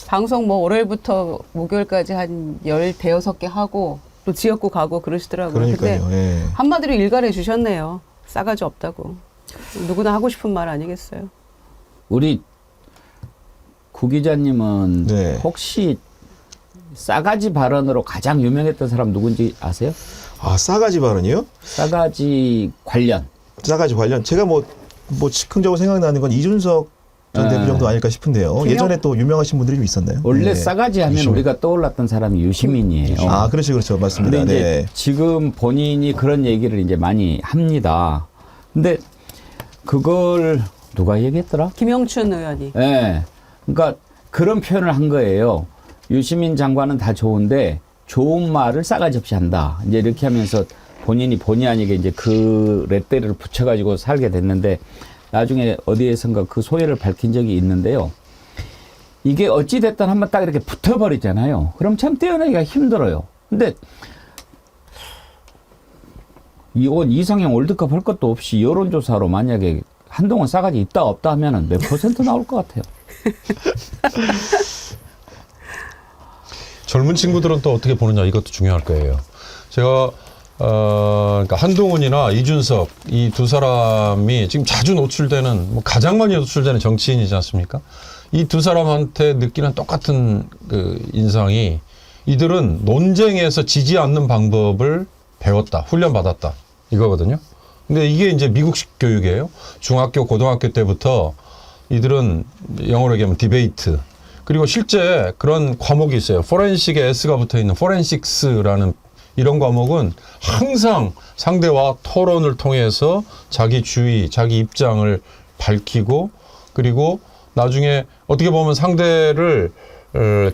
방송 뭐 월요일부터 목요일까지 한 15개 하고 또 지역구 가고 그러시더라고요. 그러니까요. 근데 예. 한마디로 일갈해 주셨네요. 싸가지 없다고. 누구나 하고 싶은 말 아니겠어요? 우리 구 기자님은 네. 혹시 싸가지 발언으로 가장 유명했던 사람 누군지 아세요? 아, 싸가지 발언이요? 싸가지 관련. 싸가지 관련. 제가 뭐 뭐 즉흥적으로 생각나는 건 이준석 전 네. 대표 정도 아닐까 싶은데요. 예전에 또 유명하신 분들이 좀 있었나요? 원래 네. 싸가지 하면 유시민. 우리가 떠올랐던 사람이 유시민이에요. 아, 그렇죠. 맞습니다. 근데 이제 네. 지금 본인이 그런 얘기를 이제 많이 합니다. 근데 그걸 누가 얘기했더라? 김영춘 의원이. 예. 그러니까 그런 표현을 한 거예요. 유시민 장관은 다 좋은데 좋은 말을 싸가지 없이 한다. 이제 이렇게 하면서 본인이 본의 아니게 이제 그 레떼를 붙여가지고 살게 됐는데 나중에 어디에선가 그 소회를 밝힌 적이 있는데요. 이게 어찌됐든 한번 딱 이렇게 붙어버리잖아요. 그럼 참 떼어내기가 힘들어요. 근데 이건 이상형 월드컵 할 것도 없이 여론조사로 만약에 한동안 싸가지 있다 없다 하면은 몇 % 나올 것 같아요. 젊은 친구들은 또 어떻게 보느냐 이것도 중요할 거예요. 제가 그러니까 한동훈이나 이준석 이 두 사람이 지금 자주 노출되는 뭐 가장 많이 노출되는 정치인이지 않습니까? 이 두 사람한테 느끼는 똑같은 그 인상이 이들은 논쟁에서 지지 않는 방법을 배웠다, 훈련받았다 이거거든요. 근데 이게 이제 미국식 교육이에요. 중학교, 고등학교 때부터 이들은 영어로 얘기하면 디베이트. 그리고 실제 그런 과목이 있어요. 포렌식에 S가 붙어 있는 포렌식스라는 이런 과목은 항상 상대와 토론을 통해서 자기 주의, 자기 입장을 밝히고 그리고 나중에 어떻게 보면 상대를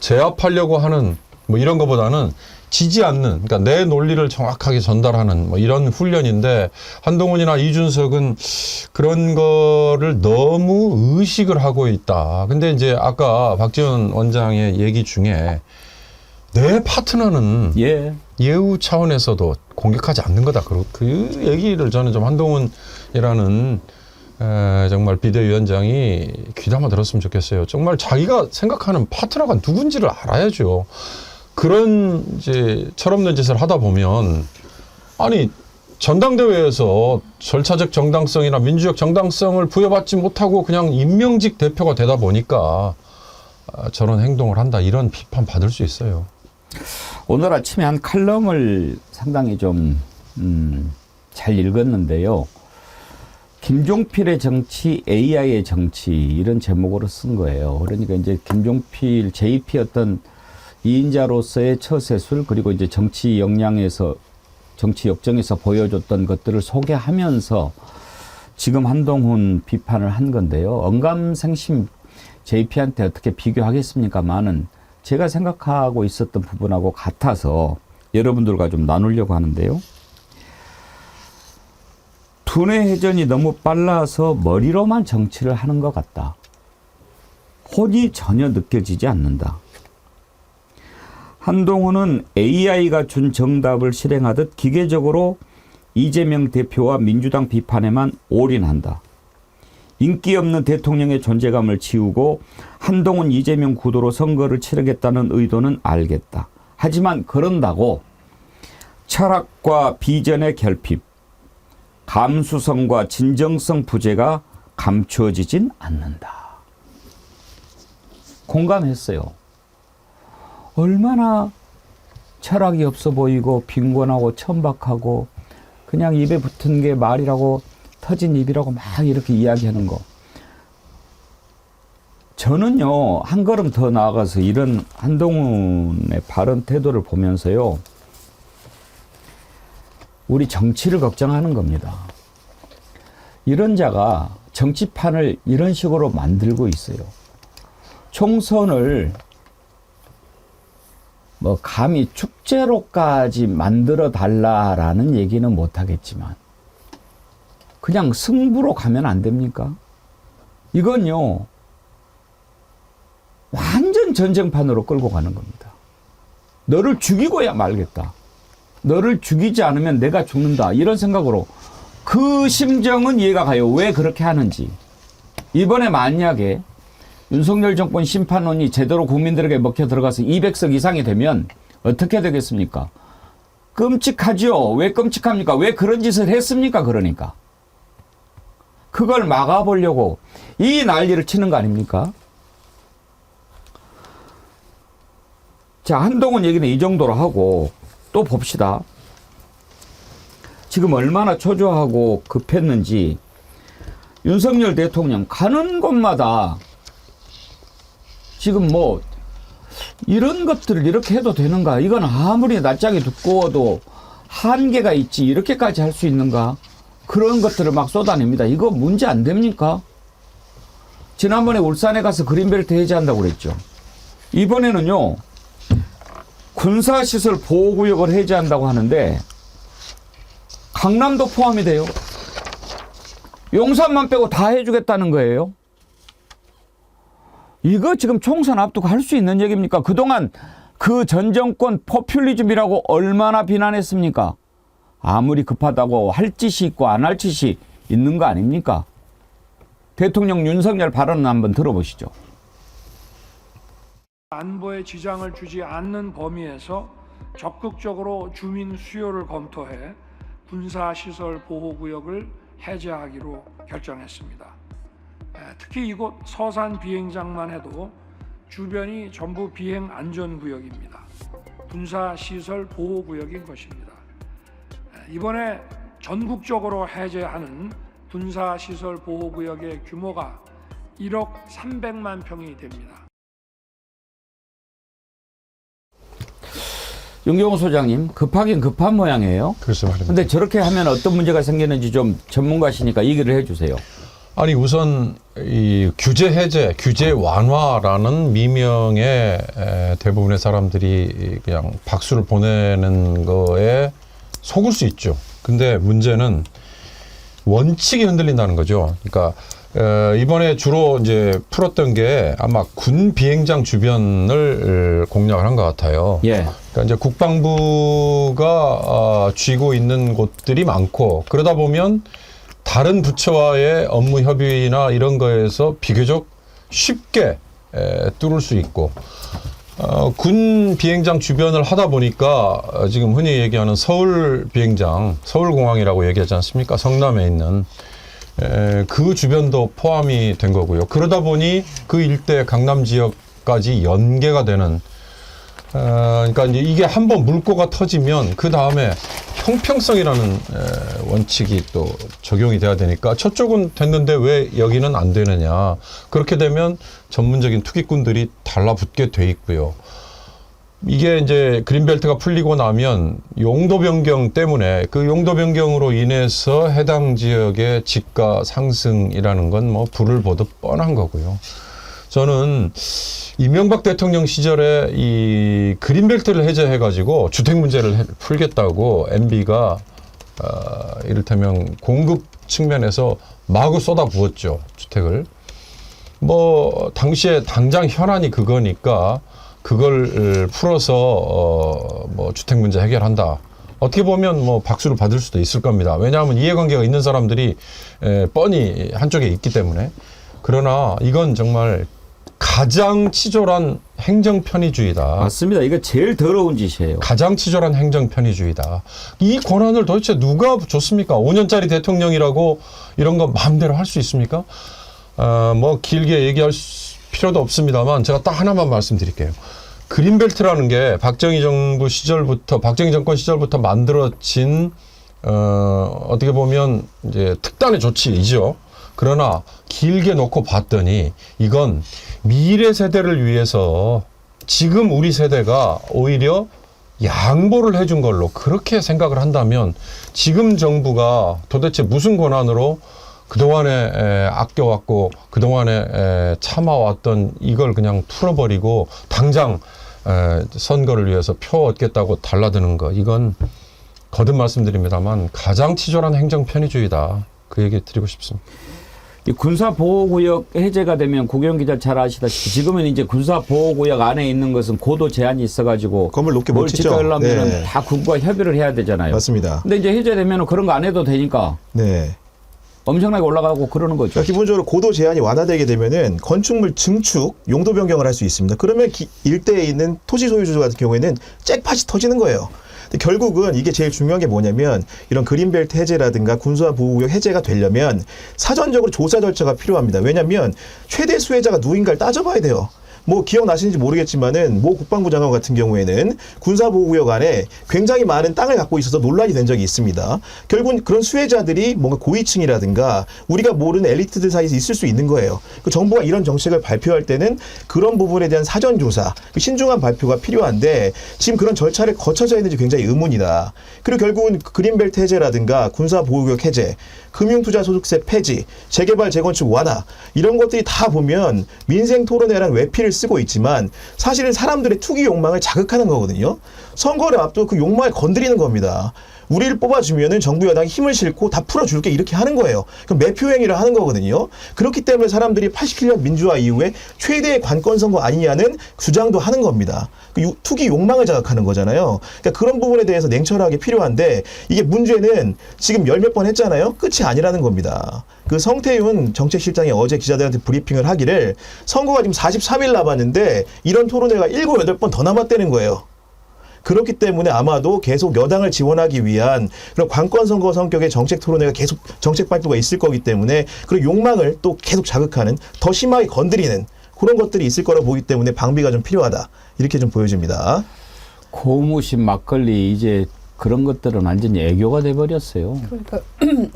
제압하려고 하는 뭐 이런 것보다는 지지 않는, 그러니까 내 논리를 정확하게 전달하는 뭐 이런 훈련인데 한동훈이나 이준석은 그런 거를 너무 의식을 하고 있다. 근데 이제 아까 박지원 원장의 얘기 중에 내 파트너는 예. 예우 차원에서도 공격하지 않는 거다. 그 얘기를 저는 좀 한동훈이라는 정말 비대위원장이 귀담아 들었으면 좋겠어요. 정말 자기가 생각하는 파트너가 누군지를 알아야죠. 그런 이제 철없는 짓을 하다 보면 아니 전당대회에서 절차적 정당성이나 민주적 정당성을 부여받지 못하고 그냥 임명직 대표가 되다 보니까 저런 행동을 한다 이런 비판 받을 수 있어요. 오늘 아침에 한 칼럼을 상당히 좀 잘 읽었는데요. 김종필의 정치, AI의 정치 이런 제목으로 쓴 거예요. 그러니까 이제 김종필 JP 어떤 이인자로서의 처세술 그리고 이제 정치 역량에서 정치 역정에서 보여줬던 것들을 소개하면서 지금 한동훈 비판을 한 건데요. 언감생심 JP한테 어떻게 비교하겠습니까만은 제가 생각하고 있었던 부분하고 같아서 여러분들과 좀 나누려고 하는데요. 두뇌 회전이 너무 빨라서 머리로만 정치를 하는 것 같다. 혼이 전혀 느껴지지 않는다. 한동훈은 AI가 준 정답을 실행하듯 기계적으로 이재명 대표와 민주당 비판에만 올인한다. 인기 없는 대통령의 존재감을 지우고 한동훈 이재명 구도로 선거를 치르겠다는 의도는 알겠다. 하지만 그런다고 철학과 비전의 결핍, 감수성과 진정성 부재가 감추어지진 않는다. 공감했어요. 얼마나 철학이 없어 보이고 빈곤하고 천박하고 그냥 입에 붙은 게 말이라고 터진 입이라고 막 이렇게 이야기하는 거. 저는요, 한 걸음 더 나아가서 이런 한동훈의 발언 태도를 보면서요, 우리 정치를 걱정하는 겁니다. 이런 자가 정치판을 이런 식으로 만들고 있어요. 총선을 뭐 감히 축제로까지 만들어 달라라는 얘기는 못하겠지만 그냥 승부로 가면 안 됩니까? 이건요 완전 전쟁판으로 끌고 가는 겁니다. 너를 죽이고야 말겠다. 너를 죽이지 않으면 내가 죽는다. 이런 생각으로 그 심정은 이해가 가요. 왜 그렇게 하는지. 이번에 만약에 윤석열 정권 심판론이 제대로 국민들에게 먹혀 들어가서 200석 이상이 되면 어떻게 되겠습니까? 끔찍하죠. 왜 끔찍합니까? 왜 그런 짓을 했습니까? 그러니까. 그걸 막아보려고 이 난리를 치는 거 아닙니까? 자, 한동훈 얘기는 이 정도로 하고 또 봅시다. 지금 얼마나 초조하고 급했는지 윤석열 대통령 가는 곳마다 지금 뭐 이런 것들을 이렇게 해도 되는가? 이건 아무리 낯짝이 두꺼워도 한계가 있지 이렇게까지 할 수 있는가? 그런 것들을 막 쏟아냅니다. 이거 문제 안 됩니까? 지난번에 울산에 가서 그린벨트 해제한다고 그랬죠. 이번에는요. 군사시설 보호구역을 해제한다고 하는데 강남도 포함이 돼요. 용산만 빼고 다 해주겠다는 거예요. 이거 지금 총선 앞두고 할 수 있는 얘기입니까? 그동안 그 전 정권 포퓰리즘이라고 얼마나 비난했습니까? 아무리 급하다고 할 짓이 있고 안 할 짓이 있는 거 아닙니까? 대통령 윤석열 발언 한번 들어보시죠. 안보에 지장을 주지 않는 범위에서 적극적으로 주민 수요를 검토해 군사시설 보호구역을 해제하기로 결정했습니다. 특히 이곳 서산 비행장만 해도 주변이 전부 비행 안전구역입니다. 군사시설 보호구역인 것입니다. 이번에 전국적으로 해제하는 군사시설 보호구역의 규모가 1억 300만 평이 됩니다. 윤경호 소장님, 급하긴 급한 모양이에요. 글쎄 말입니다. 근데 저렇게 하면 어떤 문제가 생기는지 좀 전문가시니까 얘기를 해주세요. 아니 우선 이 규제 해제, 규제 완화라는 미명에 대부분의 사람들이 그냥 박수를 보내는 거에 속을 수 있죠. 근데 문제는 원칙이 흔들린다는 거죠. 그러니까 이번에 주로 이제 풀었던 게 아마 군 비행장 주변을 공략을 한 것 같아요. 예. 그러니까 이제 국방부가 쥐고 있는 곳들이 많고 그러다 보면 다른 부처와의 업무 협의나 이런 거에서 비교적 쉽게 뚫을 수 있고 군 비행장 주변을 하다 보니까 지금 흔히 얘기하는 서울 비행장, 서울공항이라고 얘기하지 않습니까? 성남에 있는 그 주변도 포함이 된 거고요. 그러다 보니 그 일대 강남 지역까지 연계가 되는 그러니까 이제 이게 한번 물꼬가 터지면 그 다음에 형평성이라는 원칙이 또 적용이 돼야 되니까 저쪽은 됐는데 왜 여기는 안 되느냐. 그렇게 되면 전문적인 투기꾼들이 달라붙게 돼 있고요. 이게 이제 그린벨트가 풀리고 나면 용도 변경 때문에 그 용도 변경으로 인해서 해당 지역의 집가 상승이라는 건 뭐 불을 보듯 뻔한 거고요. 저는 이명박 대통령 시절에 이 그린벨트를 해제해가지고 주택 문제를 풀겠다고 MB가 이를테면 공급 측면에서 마구 쏟아부었죠. 주택을. 뭐 당시에 당장 현안이 그거니까 그걸 풀어서 뭐 주택 문제 해결한다. 어떻게 보면 뭐 박수를 받을 수도 있을 겁니다. 왜냐하면 이해관계가 있는 사람들이 뻔히 한쪽에 있기 때문에. 그러나 이건 정말 가장 치졸한 행정편의주의다. 맞습니다. 이거 제일 더러운 짓이에요. 가장 치졸한 행정편의주의다. 이 권한을 도대체 누가 줬습니까? 5년짜리 대통령이라고 이런 거 마음대로 할 수 있습니까? 뭐 길게 얘기할 필요도 없습니다만 제가 딱 하나만 말씀드릴게요. 그린벨트라는 게 박정희 정권 시절부터 만들어진 어떻게 보면 이제 특단의 조치이죠. 그러나 길게 놓고 봤더니 이건 미래 세대를 위해서 지금 우리 세대가 오히려 양보를 해준 걸로 그렇게 생각을 한다면 지금 정부가 도대체 무슨 권한으로 그동안에 아껴왔고 그동안에 참아왔던 이걸 그냥 풀어버리고 당장 선거를 위해서 표 얻겠다고 달라드는 거 이건 거듭 말씀드립니다만 가장 치졸한 행정편의주의다. 그 얘기 드리고 싶습니다. 이 군사보호구역 해제가 되면 국영 기자 잘 아시다시피 지금은 이제 군사보호구역 안에 있는 것은 고도 제한이 있어가지고 건물 높게 못 뭘 짓죠. 짓려면 네. 다 군과 협의를 해야 되잖아요. 맞습니다. 근데 이제 해제되면 그런 거 안 해도 되니까 네. 엄청나게 올라가고 그러는 거죠. 그러니까 기본적으로 고도 제한이 완화되게 되면은 건축물 증축, 용도 변경을 할 수 있습니다. 그러면 일대에 있는 토지 소유주 같은 경우에는 잭팟이 터지는 거예요. 근데 결국은 이게 제일 중요한 게 뭐냐면 이런 그린벨트 해제라든가 군사보호구역 해제가 되려면 사전적으로 조사 절차가 필요합니다. 왜냐하면 최대 수혜자가 누구인가를 따져봐야 돼요. 뭐 기억나시는지 모르겠지만은 모 국방부 장관 같은 경우에는 군사보호구역 안에 굉장히 많은 땅을 갖고 있어서 논란이 된 적이 있습니다. 결국은 그런 수혜자들이 뭔가 고위층이라든가 우리가 모르는 엘리트들 사이에서 있을 수 있는 거예요. 그 정부가 이런 정책을 발표할 때는 그런 부분에 대한 사전조사, 신중한 발표가 필요한데 지금 그런 절차를 거쳐져 있는지 굉장히 의문이다. 그리고 결국은 그린벨트 해제라든가 군사보호구역 해제, 금융투자소득세 폐지, 재개발 재건축 완화 이런 것들이 다 보면 민생토론회란 외피를 쓰고 있지만 사실은 사람들의 투기 욕망을 자극하는 거거든요. 선거를 앞두고 그 욕망을 건드리는 겁니다. 우리를 뽑아주면은 정부 여당이 힘을 실고 다 풀어줄게 이렇게 하는 거예요. 그럼 매표 행위를 하는 거거든요. 그렇기 때문에 사람들이 87년 민주화 이후에 최대의 관건 선거 아니냐는 주장도 하는 겁니다. 그 투기 욕망을 자극하는 거잖아요. 그러니까 그런 부분에 대해서 냉철하게 필요한데 이게 문제는 지금 열 몇 번 했잖아요. 끝이 아니라는 겁니다. 그 성태윤 정책실장이 어제 기자들한테 브리핑을 하기를 선거가 지금 43일 남았는데 이런 토론회가 7, 8번 더 남았다는 거예요. 그렇기 때문에 아마도 계속 여당을 지원하기 위한 그런 관건 선거 성격의 정책 토론회가 계속 정책 발표가 있을 거기 때문에 그런 욕망을 또 계속 자극하는 더 심하게 건드리는 그런 것들이 있을 거라 보기 때문에 방비가 좀 필요하다. 이렇게 좀 보여집니다. 고무신 막걸리 이제 그런 것들은 완전히 애교가 돼버렸어요. 그러니까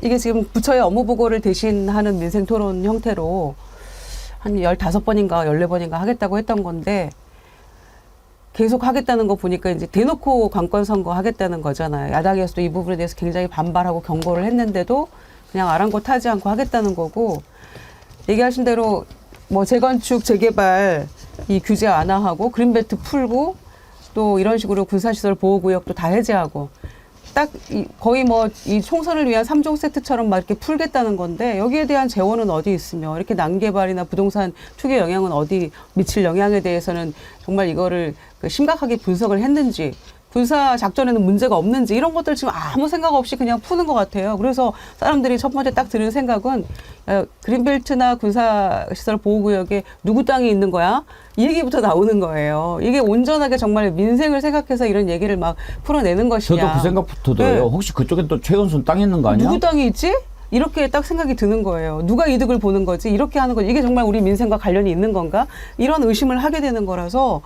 이게 지금 부처의 업무 보고를 대신하는 민생 토론 형태로 한 15번인가 14번인가 하겠다고 했던 건데 계속 하겠다는 거 보니까 이제 대놓고 관건 선거 하겠다는 거잖아요. 야당에서도 이 부분에 대해서 굉장히 반발하고 경고를 했는데도 그냥 아랑곳하지 않고 하겠다는 거고 얘기하신 대로 뭐 재건축, 재개발 이 규제 완화하고 그린벨트 풀고 또 이런 식으로 군사시설 보호구역도 다 해제하고 딱 거의 뭐 이 총선을 위한 3종 세트처럼 막 이렇게 풀겠다는 건데 여기에 대한 재원은 어디 있으며 이렇게 난개발이나 부동산 투기 영향은 어디 미칠 영향에 대해서는 정말 이거를 심각하게 분석을 했는지 군사 작전에는 문제가 없는지 이런 것들 지금 아무 생각 없이 그냥 푸는 것 같아요. 그래서 사람들이 첫 번째 딱 드는 생각은 그린벨트나 군사시설 보호구역에 누구 땅이 있는 거야? 이 얘기부터 나오는 거예요. 이게 온전하게 정말 민생을 생각해서 이런 얘기를 막 풀어내는 것이냐. 저도 그 생각부터 들어요. 네. 혹시 그쪽에 또 최은순 땅 있는 거 아니야? 누구 땅이 있지? 이렇게 딱 생각이 드는 거예요. 누가 이득을 보는 거지? 이렇게 하는 거지. 이게 정말 우리 민생과 관련이 있는 건가? 이런 의심을 하게 되는 거라서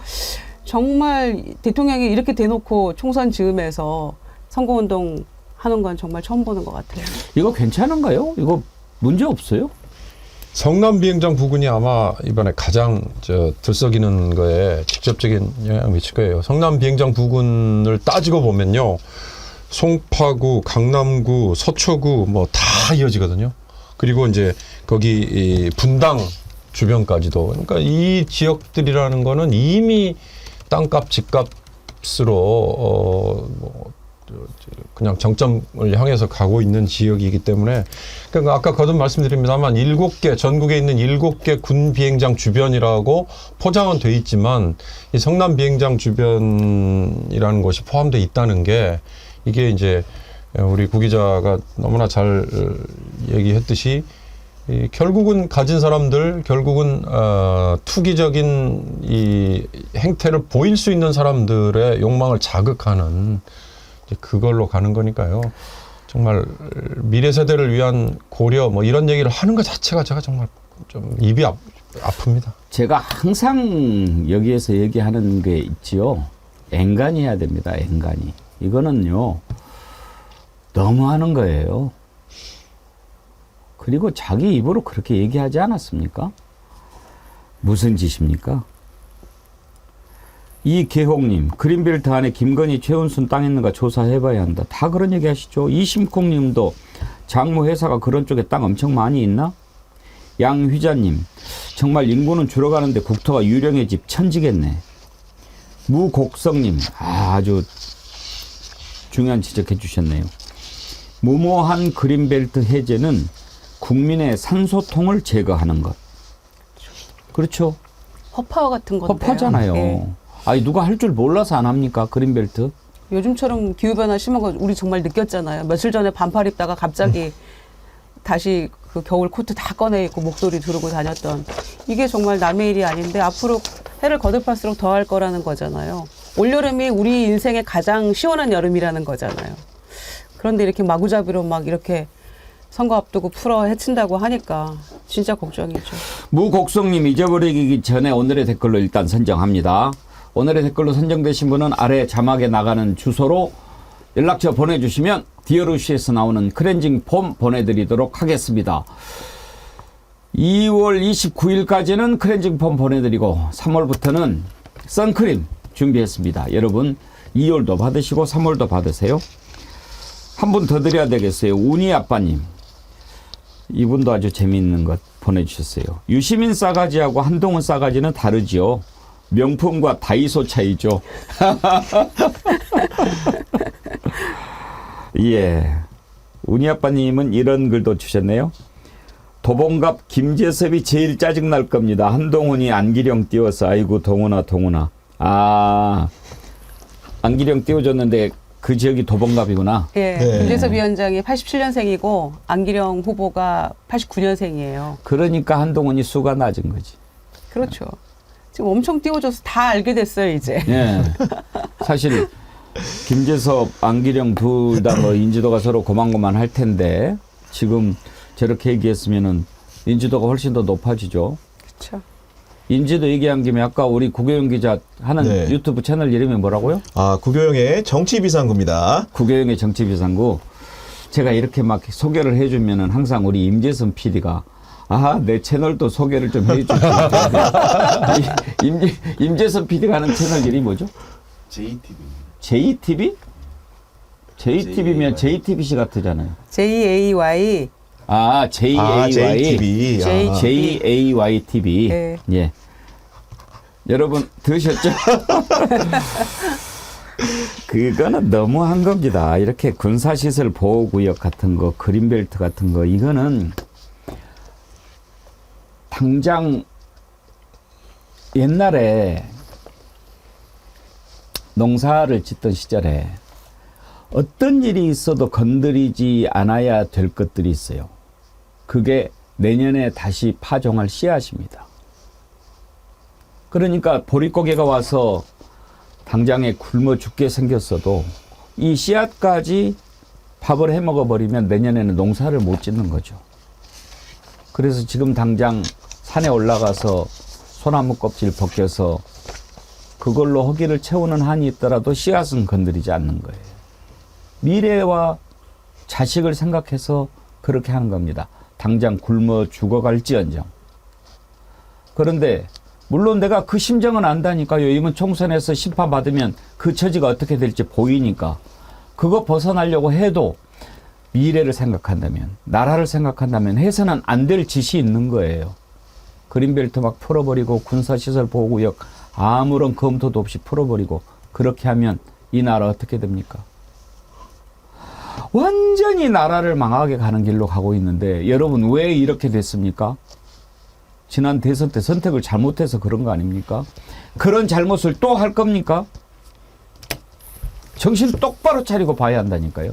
정말 대통령이 이렇게 대놓고 총선 즈음에서 선거운동 하는 건 정말 처음 보는 것 같아요. 이거 괜찮은가요? 이거 문제 없어요? 성남 비행장 부근이 아마 이번에 가장 들썩이는 거에 직접적인 영향을 미칠 거예요. 성남 비행장 부근을 따지고 보면요. 송파구, 강남구, 서초구 뭐 다 이어지거든요. 그리고 이제 거기 이 분당 주변까지도. 그러니까 이 지역들이라는 거는 이미 땅값, 집값으로 그냥 정점을 향해서 가고 있는 지역이기 때문에 그러니까 아까 거듭 말씀드립니다만 7개 전국에 있는 7개 군 비행장 주변이라고 포장은 돼 있지만 이 성남 비행장 주변이라는 곳이 포함되어 있다는 게 이게 이제 우리 구 기자가 너무나 잘 얘기했듯이 결국은 가진 사람들, 결국은 투기적인 이 행태를 보일 수 있는 사람들의 욕망을 자극하는 그걸로 가는 거니까요. 정말 미래 세대를 위한 고려 뭐 이런 얘기를 하는 것 자체가 제가 정말 좀 입이 아픕니다. 제가 항상 여기에서 얘기하는 게 있지요. 앵간해야 됩니다. 앵간히. 이거는요. 너무 하는 거예요. 그리고 자기 입으로 그렇게 얘기하지 않았습니까? 무슨 짓입니까? 이계홍님, 그린벨트 안에 김건희, 최은순 땅 있는가 조사해봐야 한다. 다 그런 얘기 하시죠. 이심콩님도 장모 회사가 그런 쪽에 땅 엄청 많이 있나? 양휘자님, 정말 인구는 줄어가는데 국토가 유령의 집 천지겠네. 무곡성님, 아주 중요한 지적해 주셨네요. 무모한 그린벨트 해제는 국민의 산소통을 제거하는 것. 그렇죠. 허파 같은 건데. 허파잖아요. 네. 아니 누가 할 줄 몰라서 안 합니까? 그린벨트. 요즘처럼 기후변화 심한 거 우리 정말 느꼈잖아요. 며칠 전에 반팔 입다가 갑자기 다시 그 겨울 코트 다 꺼내 입고 목도리 두르고 다녔던 이게 정말 남의 일이 아닌데 앞으로 해를 거듭할수록 더 할 거라는 거잖아요. 올여름이 우리 인생의 가장 시원한 여름이라는 거잖아요. 그런데 이렇게 마구잡이로 막 이렇게 선거 앞두고 풀어 헤친다고 하니까 진짜 걱정이죠. 무곡성님 잊어버리기 전에 오늘의 댓글로 일단 선정합니다. 오늘의 댓글로 선정되신 분은 아래 자막에 나가는 주소로 연락처 보내주시면 디어루시에서 나오는 클렌징 폼 보내드리도록 하겠습니다. 2월 29일까지는 클렌징 폼 보내드리고 3월부터는 선크림 준비했습니다. 여러분 2월도 받으시고 3월도 받으세요. 한 분 더 드려야 되겠어요. 운이 아빠님. 이분도 아주 재미있는 것 보내주셨어요. 유시민 싸가지하고 한동훈 싸가지는 다르지요. 명품과 다이소 차이죠. 예. 운이 아빠님은 이런 글도 주셨네요. 도봉갑 김재섭이 제일 짜증날 겁니다. 한동훈이 안기령 띄워서 아이고 동훈아. 아, 안기령 띄워줬는데 그 지역이 도봉갑이구나. 예, 네. 김재섭 위원장이 87년생이고 안기령 후보가 89년생이에요. 그러니까 한동훈이 수가 낮은 거지. 그렇죠. 지금 엄청 띄워줘서 다 알게 됐어요, 이제. 예. 사실 김재섭, 안기령 둘 다 뭐 인지도가 서로 고만고만 할 텐데 지금 저렇게 얘기했으면은 인지도가 훨씬 더 높아지죠. 그렇죠. 인지도 얘기한 김에 아까 우리 구교영 기자 하는 네. 유튜브 채널 이름이 뭐라고요? 아, 구교영의 정치비상구입니다. 구교영의 정치비상구. 제가 이렇게 막 소개를 해주면은 항상 우리 임재선 PD가 내 채널도 소개를 좀 해주지. 임재선 PD가 하는 채널 이름이 뭐죠? JTV? JTV면 JTBC 같으잖아요. JAY. JAY. JAYTV. 네. 예. 여러분 들으셨죠? 그거는 너무한 겁니다. 이렇게 군사시설 보호구역 같은 거, 그린벨트 같은 거, 이거는 당장 옛날에 농사를 짓던 시절에 어떤 일이 있어도 건드리지 않아야 될 것들이 있어요. 그게 내년에 다시 파종할 씨앗입니다. 그러니까 보릿고개가 와서 당장에 굶어 죽게 생겼어도 이 씨앗까지 밥을 해 먹어버리면 내년에는 농사를 못 짓는 거죠. 그래서 지금 당장 산에 올라가서 소나무 껍질 벗겨서 그걸로 허기를 채우는 한이 있더라도 씨앗은 건드리지 않는 거예요. 미래와 자식을 생각해서 그렇게 하는 겁니다. 당장 굶어 죽어갈지언정. 그런데 물론 내가 그 심정은 안다니까요. 이번 총선에서 심판받으면 그 처지가 어떻게 될지 보이니까 그거 벗어나려고 해도 미래를 생각한다면, 나라를 생각한다면 해서는 안 될 짓이 있는 거예요. 그린벨트 막 풀어버리고 군사시설 보호구역 아무런 검토도 없이 풀어버리고 그렇게 하면 이 나라 어떻게 됩니까? 완전히 나라를 망하게 가는 길로 가고 있는데 여러분 왜 이렇게 됐습니까? 지난 대선 때 선택을 잘못해서 그런 거 아닙니까? 그런 잘못을 또 할 겁니까? 정신 똑바로 차리고 봐야 한다니까요.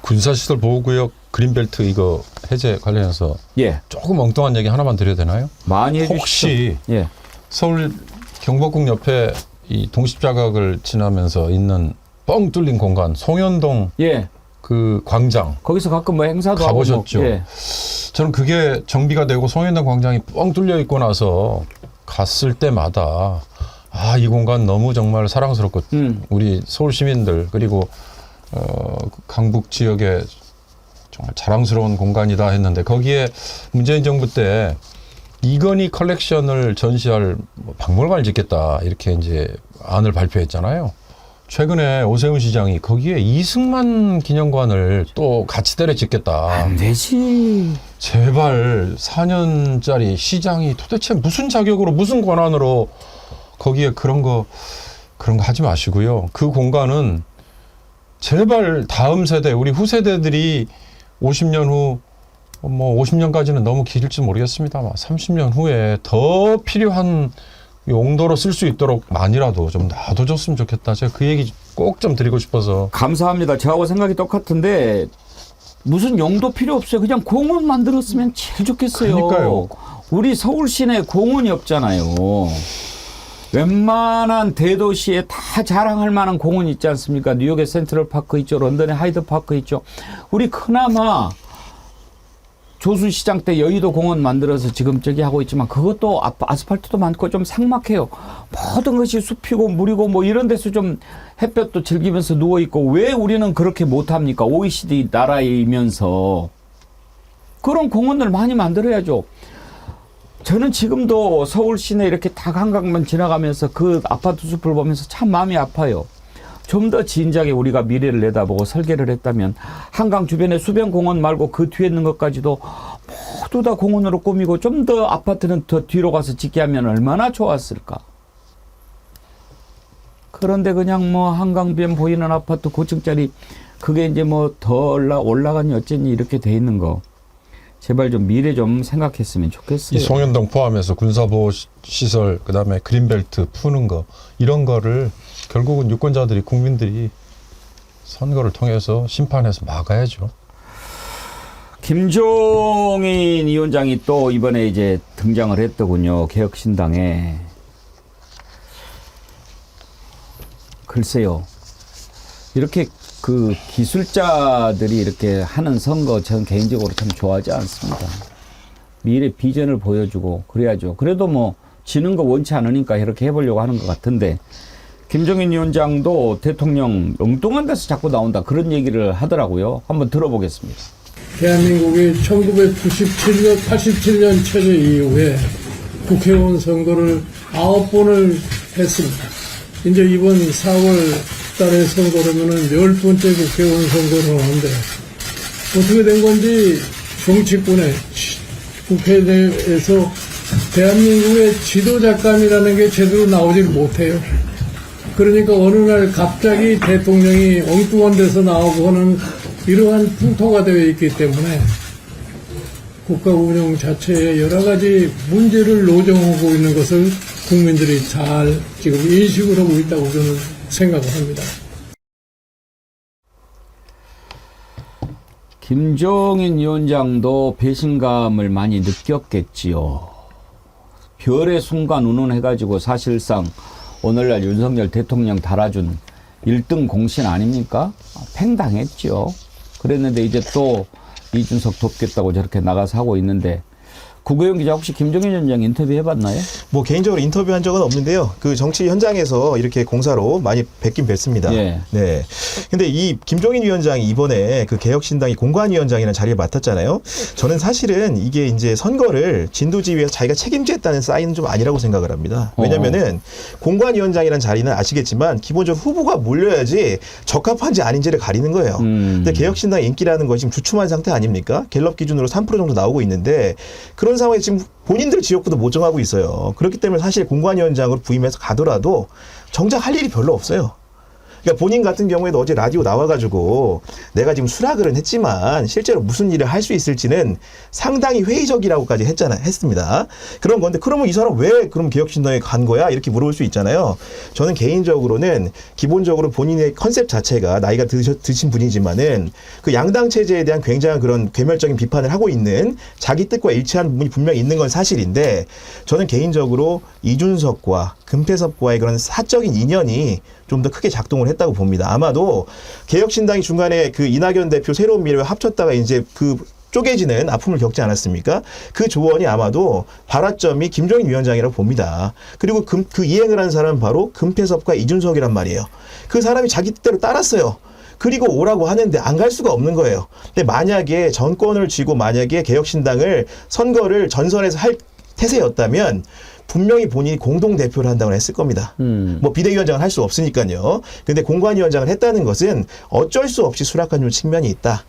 군사시설 보호구역 그린벨트 이거 해제 관련해서 예, 조금 엉뚱한 얘기 하나만 드려도 되나요? 많이 해주시죠. 혹시 예, 서울 경복궁 옆에 이 동십자각을 지나면서 있는 뻥 뚫린 공간 송현동 예, 그 광장 거기서 가끔 뭐 행사도 가보셨죠? 하고 뭐, 예. 저는 그게 정비가 되고 송현동 광장이 뻥 뚫려 있고 나서 갔을 때마다 이 공간 너무 정말 사랑스럽고 우리 서울 시민들 그리고 강북 지역의 정말 자랑스러운 공간이다 했는데 거기에 문재인 정부 때 이건희 컬렉션을 전시할 박물관을 짓겠다 이렇게 이제 안을 발표했잖아요. 최근에 오세훈 시장이 거기에 이승만 기념관을 또 같이 때려 짓겠다. 안 되지. 제발 4년짜리 시장이 도대체 무슨 자격으로 무슨 권한으로 거기에 그런 거 하지 마시고요. 그 공간은 제발 다음 세대 우리 후세대들이 50년 후 50년까지는 너무 길지 모르겠습니다만 30년 후에 더 필요한 용도로 쓸 수 있도록만이라도 좀 놔둬줬으면 좋겠다. 제가 그 얘기 꼭 좀 드리고 싶어서. 감사합니다. 저하고 생각이 똑같은데 무슨 용도 필요 없어요. 그냥 공원 만들었으면 제일 좋겠어요. 그러니까요. 우리 서울 시내에 공원이 없잖아요. 웬만한 대도시에 다 자랑할 만한 공원 있지 않습니까? 뉴욕의 센트럴 파크 있죠. 런던의 하이드 파크 있죠. 우리 그나마 조순시장 때 여의도 공원 만들어서 지금 저기 하고 있지만 그것도 아스팔트도 많고 좀 삭막해요. 모든 것이 숲이고 물이고 뭐 이런 데서 좀 햇볕도 즐기면서 누워있고 왜 우리는 그렇게 못합니까? OECD 나라이면서. 그런 공원을 많이 만들어야죠. 저는 지금도 서울 시내 이렇게 딱 한강만 지나가면서 그 아파트 숲을 보면서 참 마음이 아파요. 좀 더 진작에 우리가 미래를 내다보고 설계를 했다면 한강 주변에 수변 공원 말고 그 뒤에 있는 것까지도 모두 다 공원으로 꾸미고 좀 더 아파트는 더 뒤로 가서 짓게 하면 얼마나 좋았을까. 그런데 그냥 뭐 한강변 보이는 아파트 고층짜리 그게 이제 뭐 더 올라가니 어쩌니 이렇게 돼 있는 거. 제발 좀 미래 좀 생각했으면 좋겠어요. 이 송현동 포함해서 군사보호 시설, 그다음에 그린벨트 푸는 거 이런 거를 결국은 유권자들이 국민들이 선거를 통해서 심판해서 막아야죠. 김종인 위원장이 또 이번에 이제 등장을 했더군요. 개혁신당에. 글쎄요. 이렇게 그 기술자들이 이렇게 하는 선거 저는 개인적으로 참 좋아하지 않습니다. 미래 비전을 보여주고 그래야죠. 그래도 뭐 지는 거 원치 않으니까 이렇게 해보려고 하는 것 같은데 김종인 위원장도 대통령 엉뚱한 데서 자꾸 나온다 그런 얘기를 하더라고요. 한번 들어보겠습니다. 대한민국이 1997년, 87년 체제 이후에 국회의원 선거를 9번을 했습니다. 이제 이번 4월 달에 선거라면은 10번째 국회의원 선거를 하는데 어떻게 된 건지 정치권에 국회 내에서 대한민국의 지도자감이라는 게 제대로 나오질 못해요. 그러니까 어느 날 갑자기 대통령이 엉뚱한 데서 나오고 하는 이러한 풍토가 되어 있기 때문에 국가 운영 자체에 여러 가지 문제를 노정하고 있는 것을 국민들이 잘 지금 인식을 하고 있다고 저는 생각을 합니다. 김종인 위원장도 배신감을 많이 느꼈겠지요. 별의 순간 운운해가지고 사실상 오늘날 윤석열 대통령 달아준 1등 공신 아닙니까? 팽당했죠. 그랬는데 이제 또 이준석 돕겠다고 저렇게 나가서 하고 있는데 구구영 기자 혹시 김종인 위원장 인터뷰 해봤나요? 뭐 개인적으로 인터뷰한 적은 없는데요. 그 정치 현장에서 이렇게 공사로 많이 뵙긴 뵙습니다. 예. 네. 근데 이 김종인 위원장이 이번에 그 개혁신당이 공관위원장이라는 자리를 맡았잖아요. 저는 사실은 이게 이제 선거를 진두지휘해서 자기가 책임지겠다는 사인은 좀 아니라고 생각을 합니다. 왜냐면은 공관위원장이라는 자리는 아시겠지만 기본적으로 후보가 몰려야지 적합한지 아닌지를 가리는 거예요. 근데 개혁신당 인기라는 것이 지금 주춤한 상태 아닙니까? 갤럽 기준으로 3% 정도 나오고 있는데 그런 상황에 지금 본인들 지역구도 못 정하고 있어요. 그렇기 때문에 사실 공관위원장으로 부임해서 가더라도 정작 할 일이 별로 없어요. 그러니까 본인 같은 경우에도 어제 라디오 나와가지고 내가 지금 수락을 했지만 실제로 무슨 일을 할 수 있을지는 상당히 회의적이라고까지 했습니다. 그런 건데 그러면 이 사람 왜 그럼 개혁신당에 간 거야? 이렇게 물어볼 수 있잖아요. 저는 개인적으로는 기본적으로 본인의 컨셉 자체가 나이가 드신 분이지만은 그 양당 체제에 대한 굉장한 그런 괴멸적인 비판을 하고 있는 자기 뜻과 일치하는 부분이 분명히 있는 건 사실인데 저는 개인적으로 이준석과 금태섭과의 그런 사적인 인연이 좀 더 크게 작동을 했다고 봅니다. 아마도 개혁신당이 중간에 그 이낙연 대표 새로운 미래와 합쳤다가 이제 그 쪼개지는 아픔을 겪지 않았습니까? 그 조언이 아마도 발화점이 김종인 위원장이라고 봅니다. 그리고 그 이행을 한 사람은 바로 금태섭과 이준석이란 말이에요. 그 사람이 자기 뜻대로 따랐어요. 그리고 오라고 하는데 안 갈 수가 없는 거예요. 근데 만약에 정권을 쥐고 만약에 개혁신당을 선거를 전선에서 할 태세였다면 분명히 본인이 공동대표를 한다고 했을 겁니다. 뭐 비대위원장을 할 수 없으니까요. 근데 공관위원장을 했다는 것은 어쩔 수 없이 수락한 좀 측면이 있다.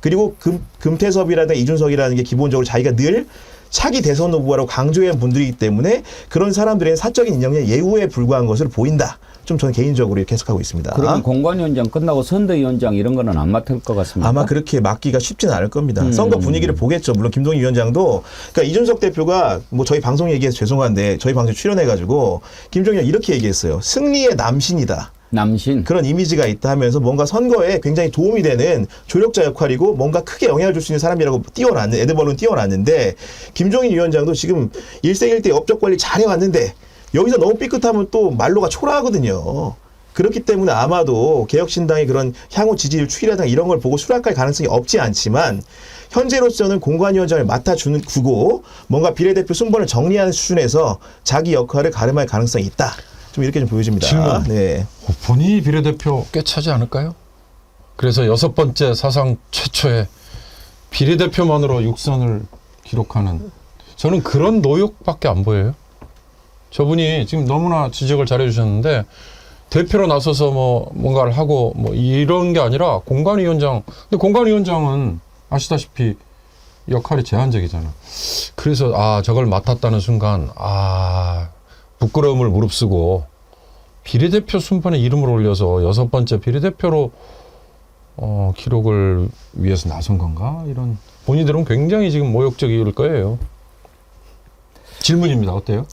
그리고 금태섭이라든가 이준석이라는 게 기본적으로 자기가 늘 차기 대선 후보라고 강조한 분들이기 때문에 그런 사람들의 사적인 인연에 예우에 불과한 것으로 보인다. 좀 저는 개인적으로 이렇게 해석하고 있습니다. 그럼 공관위원장 끝나고 선대위원장 이런 거는 안 맡을 것 같습니다. 아마 그렇게 맡기가 쉽진 않을 겁니다. 선거 분위기를 보겠죠. 물론 김동인 위원장도 그러니까 이준석 대표가 뭐 저희 방송 얘기해서 죄송한데 저희 방송 출연해가지고 김종인 이렇게 얘기했어요. 승리의 남신이다. 남신. 그런 이미지가 있다 하면서 뭔가 선거에 굉장히 도움이 되는 조력자 역할이고 뭔가 크게 영향을 줄 수 있는 사람이라고 에드벌룬 띄워놨는데 김종인 위원장도 지금 일생일대 업적 관리 잘해왔는데 여기서 너무 삐끗하면 또 말로가 초라하거든요. 그렇기 때문에 아마도 개혁신당의 그런 향후 지지율 추이라든가 이런 걸 보고 수락할 가능성이 없지 않지만 현재로서는 공관위원장을 맡아주는 구고 뭔가 비례대표 순번을 정리하는 수준에서 자기 역할을 가름할 가능성이 있다. 좀 이렇게 좀 보여집니다. 질문. 네. 본인이 비례대표 꿰차지 않을까요? 그래서 6번째 사상 최초의 비례대표만으로 6선을 기록하는 저는 그런 노욕밖에 안 보여요. 저분이 지금 너무나 지적을 잘해 주셨는데 대표로 나서서 뭐 뭔가를 하고 뭐 이런 게 아니라 공관위원장. 근데 공관위원장은 아시다시피 역할이 제한적이잖아. 그래서 저걸 맡았다는 순간 부끄러움을 무릅쓰고 비례대표 순번에 이름을 올려서 6번째 비례대표로 기록을 위해서 나선 건가? 이런 본인들은 굉장히 지금 모욕적일 거예요. 질문입니다. 어때요?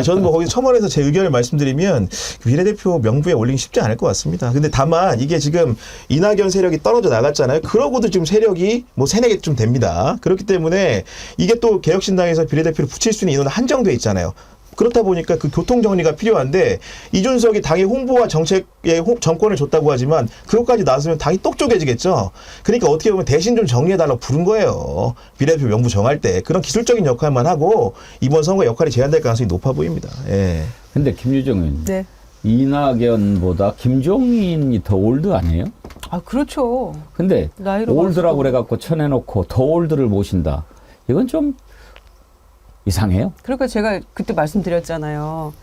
저는 뭐 거기 첨언해서 제 의견을 말씀드리면 비례대표 명부에 올리기 쉽지 않을 것 같습니다. 근데 다만 이게 지금 이낙연 세력이 떨어져 나갔잖아요. 그러고도 지금 세력이 뭐 3-4개쯤 됩니다. 그렇기 때문에 이게 또 개혁신당에서 비례대표를 붙일 수 있는 인원은 한정돼 있잖아요. 그렇다 보니까 그 교통 정리가 필요한데 이준석이 당의 홍보와 정책에 정권을 줬다고 하지만 그것까지 나서면 당이 똑 쪼개지겠죠. 그러니까 어떻게 보면 대신 좀 정리해달라고 부른 거예요. 비례대표 명부 정할 때. 그런 기술적인 역할만 하고 이번 선거 역할이 제한될 가능성이 높아 보입니다. 예. 근데 김유정 의원, 네. 이낙연보다 김종인이 더 올드 아니에요? 그렇죠. 근데 나이로 올드라고 봤어도. 그래갖고 쳐내놓고 더 올드를 모신다. 이건 좀 이상해요. 그러니까 제가 그때 말씀드렸잖아요.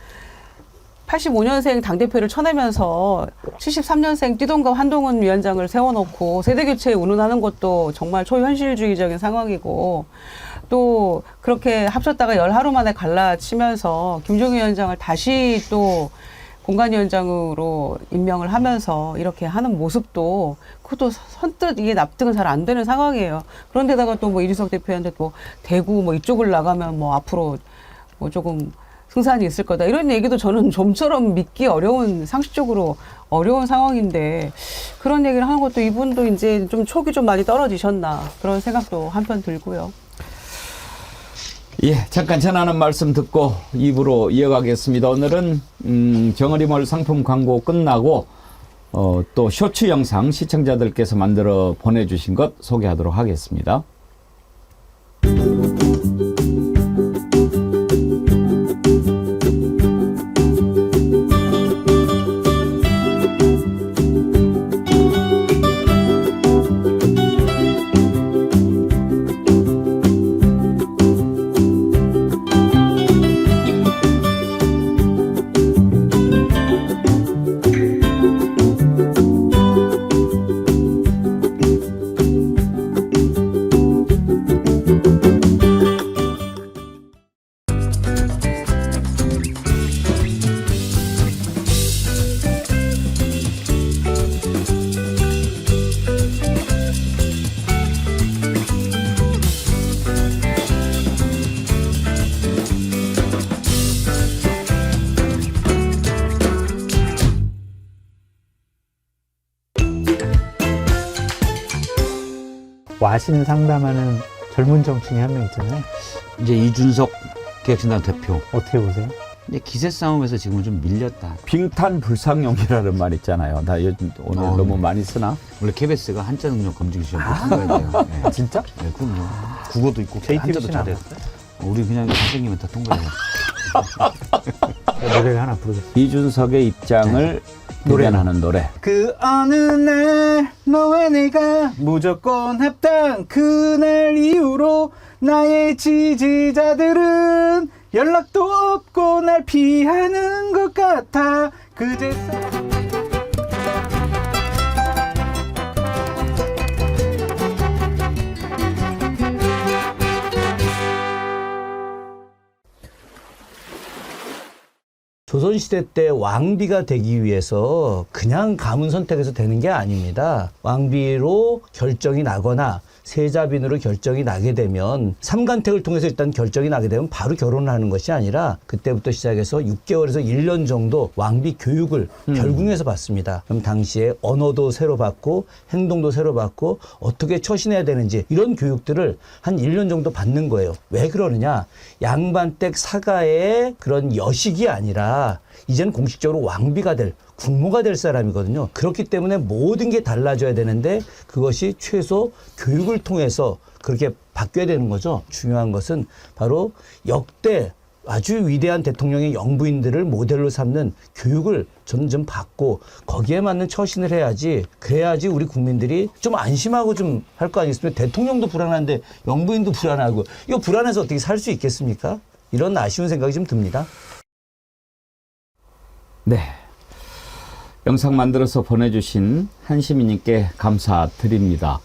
85년생 당대표를 쳐내면서 73년생 띠동갑 한동훈 위원장을 세워놓고 세대교체에 운운하는 것도 정말 초현실주의적인 상황이고 또 그렇게 합쳤다가 열하루 만에 갈라치면서 김종인 위원장을 다시 또 공관위원장으로 임명을 하면서 이렇게 하는 모습도 그것도 선뜻 이게 납득은 잘 안 되는 상황이에요. 그런데다가 또 뭐 이준석 대표한테 뭐 대구 뭐 이쪽을 나가면 뭐 앞으로 뭐 조금 승산이 있을 거다 이런 얘기도 저는 좀처럼 믿기 어려운 상식적으로 어려운 상황인데 그런 얘기를 하는 것도 이분도 이제 좀 촉이 좀 많이 떨어지셨나 그런 생각도 한편 들고요. 예, 잠깐 전하는 말씀 듣고 입으로 이어가겠습니다. 오늘은 정어리몰 상품 광고 끝나고 또 쇼츠 영상 시청자들께서 만들어 보내주신 것 소개하도록 하겠습니다. 와신 상담하는 젊은 정치인이 한 명 있잖아요. 이제 이준석 개혁신당 대표. 어떻게 보세요? 이제 기세 싸움에서 지금은 좀 밀렸다. 빙탄불상용이라는 말 있잖아요. 나 요즘 오늘 너무 많이 쓰나? 원래 KBS가 한자 능력 검증 시험 못 통과해야 돼요. 네. 진짜? 네, 그럼요. 국어도 있고 한자도 JTBC는 잘해요. 우리 그냥 선생님은 다 통과해요. 노래를 하나 부르겠습니다. 이준석의 입장을 노래하는 노래. 그 어느 날 너와 내가 무조건 합당 그날 이후로 나의 지지자들은 연락도 없고 날 피하는 것 같아 그제서 조선시대 때 왕비가 되기 위해서 그냥 가문 선택해서 되는 게 아닙니다. 왕비로 결정이 나거나 세자빈으로 결정이 나게 되면 삼간택을 통해서 일단 결정이 나게 되면 바로 결혼을 하는 것이 아니라 그때부터 시작해서 6개월에서 1년 정도 왕비 교육을 결궁해서 받습니다. 그럼 당시에 언어도 새로 받고 행동도 새로 받고 어떻게 처신해야 되는지 이런 교육들을 한 1년 정도 받는 거예요. 왜 그러느냐? 양반댁 사가의 그런 여식이 아니라 이제는 공식적으로 왕비가 될 국모가 될 사람이거든요. 그렇기 때문에 모든 게 달라져야 되는데 그것이 최소 교육을 통해서 그렇게 바뀌어야 되는 거죠. 중요한 것은 바로 역대 아주 위대한 대통령의 영부인들을 모델로 삼는 교육을 저는 좀 받고 거기에 맞는 처신을 해야지, 그래야지 우리 국민들이 좀 안심하고 좀 할 거 아니겠습니까? 대통령도 불안한데 영부인도 불안하고 이거 불안해서 어떻게 살 수 있겠습니까? 이런 아쉬운 생각이 좀 듭니다. 네. 영상 만들어서 보내주신 한 시민님께 감사드립니다.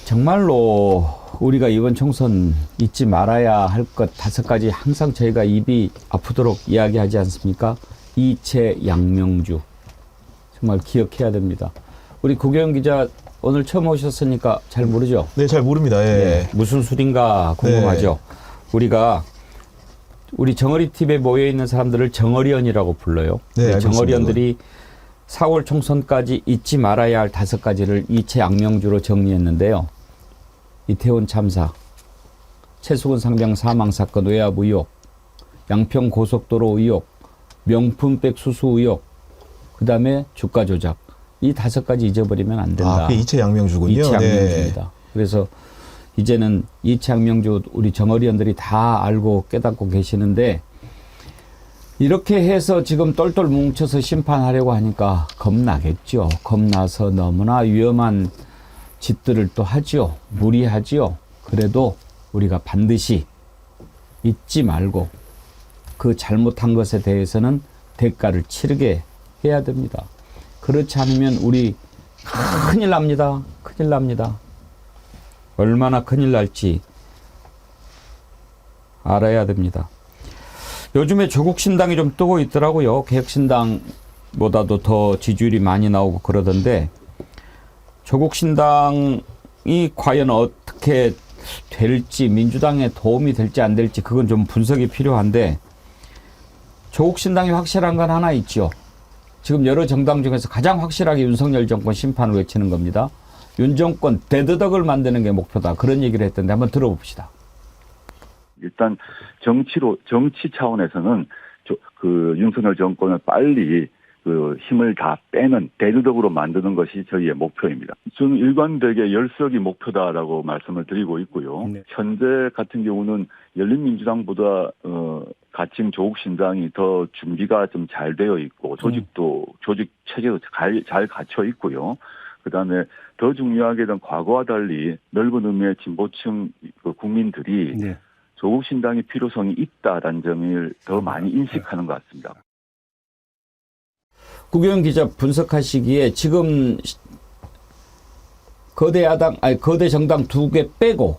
정말로 우리가 이번 총선 잊지 말아야 할 것 5가지 항상 저희가 입이 아프도록 이야기하지 않습니까? 이채 양명주. 정말 기억해야 됩니다. 우리 구경 기자 오늘 처음 오셨으니까 잘 모르죠? 네, 잘 모릅니다. 예. 네, 무슨 술인가 궁금하죠? 네. 우리가 우리 정어리 TV에 모여 있는 사람들을 정어리언이라고 불러요. 네, 정어리언들이 4월 총선까지 잊지 말아야 할 5가지를 이채 양명주로 정리했는데요. 이태원 참사, 최수근 상병 사망 사건 외압 의혹, 양평 고속도로 의혹, 명품백 수수 의혹, 그다음에 주가 조작. 이 5가지 잊어버리면 안 된다. 그게 이채 양명주군요. 이채 양명주입니다. 네. 그래서 이제는 이채 양명주 우리 정어리언들이 다 알고 깨닫고 계시는데 이렇게 해서 지금 똘똘 뭉쳐서 심판하려고 하니까 겁나겠죠. 겁나서 너무나 위험한 짓들을 또 하죠. 무리하죠. 그래도 우리가 반드시 잊지 말고 그 잘못한 것에 대해서는 대가를 치르게 해야 됩니다. 그렇지 않으면 우리 큰일 납니다. 큰일 납니다. 얼마나 큰일 날지 알아야 됩니다. 요즘에 조국신당이 좀 뜨고 있더라고요. 개혁신당보다도 더 지지율이 많이 나오고 그러던데 조국신당이 과연 어떻게 될지, 민주당에 도움이 될지 안 될지 그건 좀 분석이 필요한데 조국신당이 확실한 건 하나 있죠. 지금 여러 정당 중에서 가장 확실하게 윤석열 정권 심판을 외치는 겁니다. 윤 정권 대드덕을 만드는 게 목표다. 그런 얘기를 했던데 한번 들어봅시다. 일단 정치 차원에서는 그 윤석열 정권을 빨리 그 힘을 다 빼는 대드덕으로 만드는 것이 저희의 목표입니다. 저는 일관되게 열석이 목표다라고 말씀을 드리고 있고요. 네. 현재 같은 경우는 열린민주당보다 가칭 조국신당이 더 준비가 좀 잘 되어 있고 조직 체계도 잘 갖춰 있고요. 그다음에 더 중요하게는 과거와 달리 넓은 의미의 진보층 국민들이 네. 조국신당의 필요성이 있다라는 점을 더 많이 인식하는 것 같습니다. 구경 기자 분석하시기에 지금 거대 정당 2개 빼고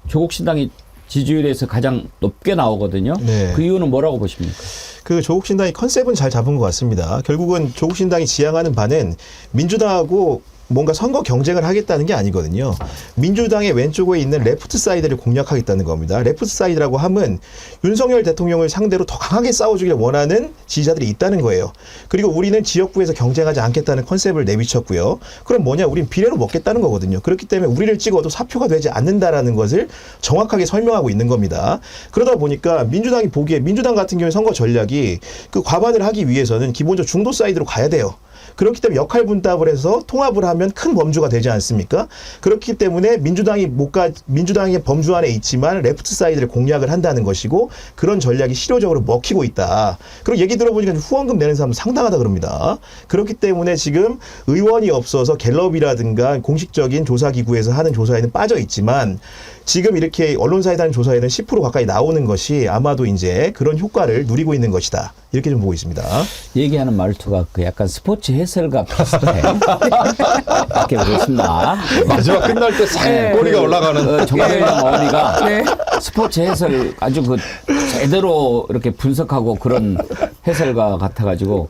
조국신당이 지지율에서 가장 높게 나오거든요. 네. 그 이유는 뭐라고 보십니까? 그 조국신당이 컨셉은 잘 잡은 것 같습니다. 결국은 조국신당이 지향하는 바는 민주당하고 뭔가 선거 경쟁을 하겠다는 게 아니거든요. 민주당의 왼쪽에 있는 레프트 사이드를 공략하겠다는 겁니다. 레프트 사이드라고 하면 윤석열 대통령을 상대로 더 강하게 싸워주길 원하는 지지자들이 있다는 거예요. 그리고 우리는 지역구에서 경쟁하지 않겠다는 컨셉을 내비쳤고요. 그럼 뭐냐? 우린 비례로 먹겠다는 거거든요. 그렇기 때문에 우리를 찍어도 사표가 되지 않는다라는 것을 정확하게 설명하고 있는 겁니다. 그러다 보니까 민주당이 보기에 민주당 같은 경우에 선거 전략이 그 과반을 하기 위해서는 기본적으로 중도 사이드로 가야 돼요. 그렇기 때문에 역할 분담을 해서 통합을 하면 큰 범주가 되지 않습니까? 그렇기 때문에 민주당의 범주 안에 있지만 레프트 사이드를 공략을 한다는 것이고 그런 전략이 실효적으로 먹히고 있다. 그리고 얘기 들어보니까 후원금 내는 사람 상당하다 그럽니다. 그렇기 때문에 지금 의원이 없어서 갤럽이라든가 공식적인 조사기구에서 하는 조사에는 빠져 있지만 지금 이렇게 언론사에 대한 조사에는 10% 가까이 나오는 것이 아마도 이제 그런 효과를 누리고 있는 것이다. 이렇게 좀 보고 있습니다. 얘기하는 말투가 그 약간 스포츠 해설가 비슷해. 이렇게 그렇습니다. 마지막 끝날 때 싹 꼬리가 올라가는. 정세영 어머니가 스포츠 해설 아주 그 제대로 이렇게 분석하고 그런 해설가 같아가지고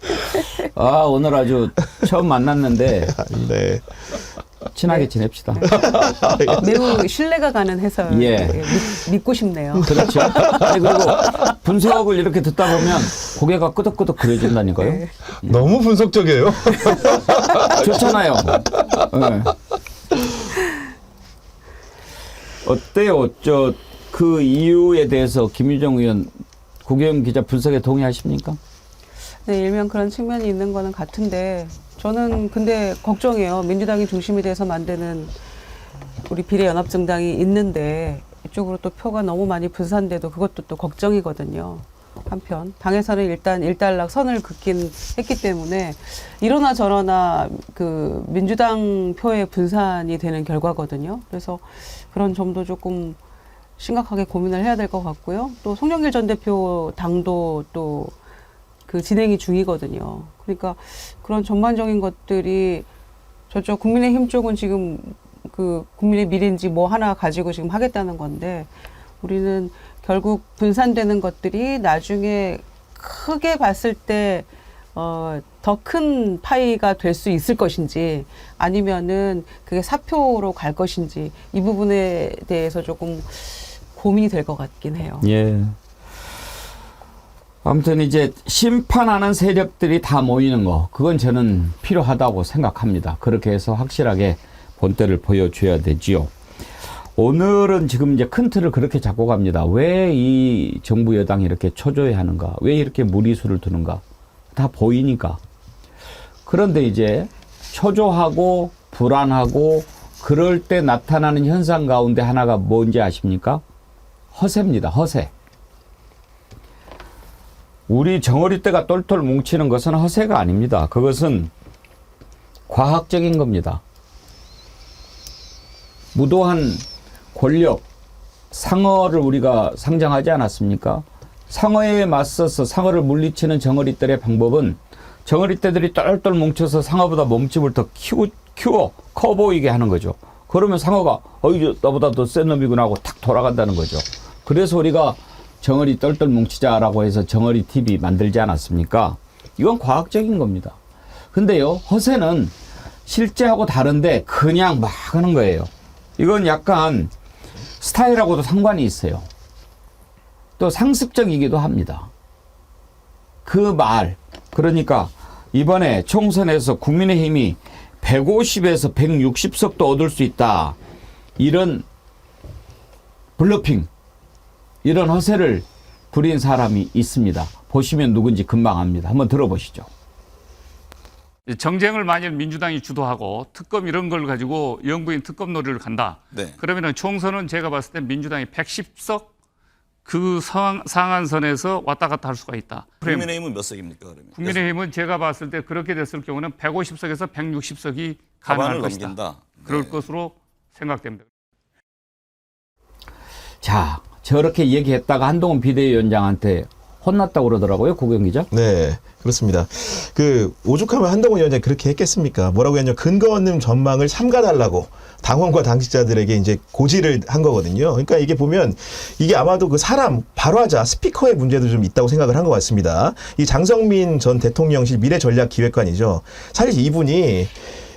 오늘 아주 처음 만났는데 네. 친하게 네. 지냅시다. 매우 신뢰가 가는 해설 예. 믿고 싶네요. 그렇죠. 아니, 그리고 분석을 이렇게 듣다 보면 고개가 끄덕끄덕 그려진다니까요. 네. 너무 분석적이에요. 좋잖아요. 네. 어때요? 그 이유에 대해서 김유정 의원, 국회의원 기자 분석에 동의하십니까? 네, 일면 그런 측면이 있는 거는 같은데 저는 근데 걱정이에요. 민주당이 중심이 돼서 만드는 우리 비례연합정당이 있는데 이쪽으로 또 표가 너무 많이 분산돼도 그것도 또 걱정이거든요. 한편 당에서는 일단 일단락 선을 긋긴 했기 때문에 이러나 저러나 그 민주당 표의 분산이 되는 결과거든요. 그래서 그런 점도 조금 심각하게 고민을 해야 될 것 같고요. 또 송영길 전 대표 당도 또 그 진행이 중이거든요. 그러니까 그런 전반적인 것들이 저쪽 국민의힘 쪽은 지금 그 국민의 미래인지 뭐 하나 가지고 지금 하겠다는 건데 우리는 결국 분산되는 것들이 나중에 크게 봤을 때 더 큰 파이가 될 수 있을 것인지 아니면은 그게 사표로 갈 것인지 이 부분에 대해서 조금 고민이 될 것 같긴 해요. 예. 아무튼 이제 심판하는 세력들이 다 모이는 거, 그건 저는 필요하다고 생각합니다. 그렇게 해서 확실하게 본때를 보여줘야 되지요. 오늘은 지금 이제 큰 틀을 그렇게 잡고 갑니다. 왜 이 정부 여당이 이렇게 초조해하는가? 왜 이렇게 무리수를 두는가? 다 보이니까. 그런데 이제 초조하고 불안하고 그럴 때 나타나는 현상 가운데 하나가 뭔지 아십니까? 허세입니다. 허세. 우리 정어리떼가 똘똘 뭉치는 것은 허세가 아닙니다. 그것은 과학적인 겁니다. 무도한 권력, 상어를 우리가 상정하지 않았습니까? 상어에 맞서서 상어를 물리치는 정어리떼의 방법은 정어리떼들이 똘똘 뭉쳐서 상어보다 몸집을 더 키워 커 보이게 하는 거죠. 그러면 상어가 나보다 더 센 놈이구나 하고 탁 돌아간다는 거죠. 그래서 우리가 정어리 똘똘 뭉치자라고 해서 정어리 TV 만들지 않았습니까? 이건 과학적인 겁니다. 근데요, 허세는 실제하고 다른데 그냥 막 하는 거예요. 이건 약간 스타일하고도 상관이 있어요. 또 상습적이기도 합니다. 그 말, 그러니까 이번에 총선에서 국민의힘이 150에서 160석도 얻을 수 있다. 이런 블러핑, 이런 허세를 부린 사람이 있습니다. 보시면 누군지 금방 압니다. 한번 들어보시죠. 정쟁을 만약 민주당이 주도하고 특검 이런 걸 가지고 영부인 특검 놀이를 간다. 네. 그러면 총선은 제가 봤을 때 민주당이 110석 그 상한선에서 왔다 갔다 할 수가 있다. 국민의힘은 몇 석입니까? 그러면? 국민의힘은 제가 봤을 때 그렇게 됐을 경우는 150석에서 160석이 가능할 것이다. 넘긴다. 그럴 네. 것으로 생각됩니다. 자, 저렇게 얘기했다가 한동훈 비대위원장한테 혼났다고 그러더라고요, 국영 기자. 네, 그렇습니다. 그 오죽하면 한동훈 위원장이 그렇게 했겠습니까? 뭐라고 했냐면 근거 없는 전망을 삼가달라고 당원과 당직자들에게 이제 고지를 한 거거든요. 그러니까 이게 보면 이게 아마도 그 사람 발화자 스피커의 문제도 좀 있다고 생각을 한 것 같습니다. 이 장성민 전 대통령실 미래전략기획관이죠. 사실 이분이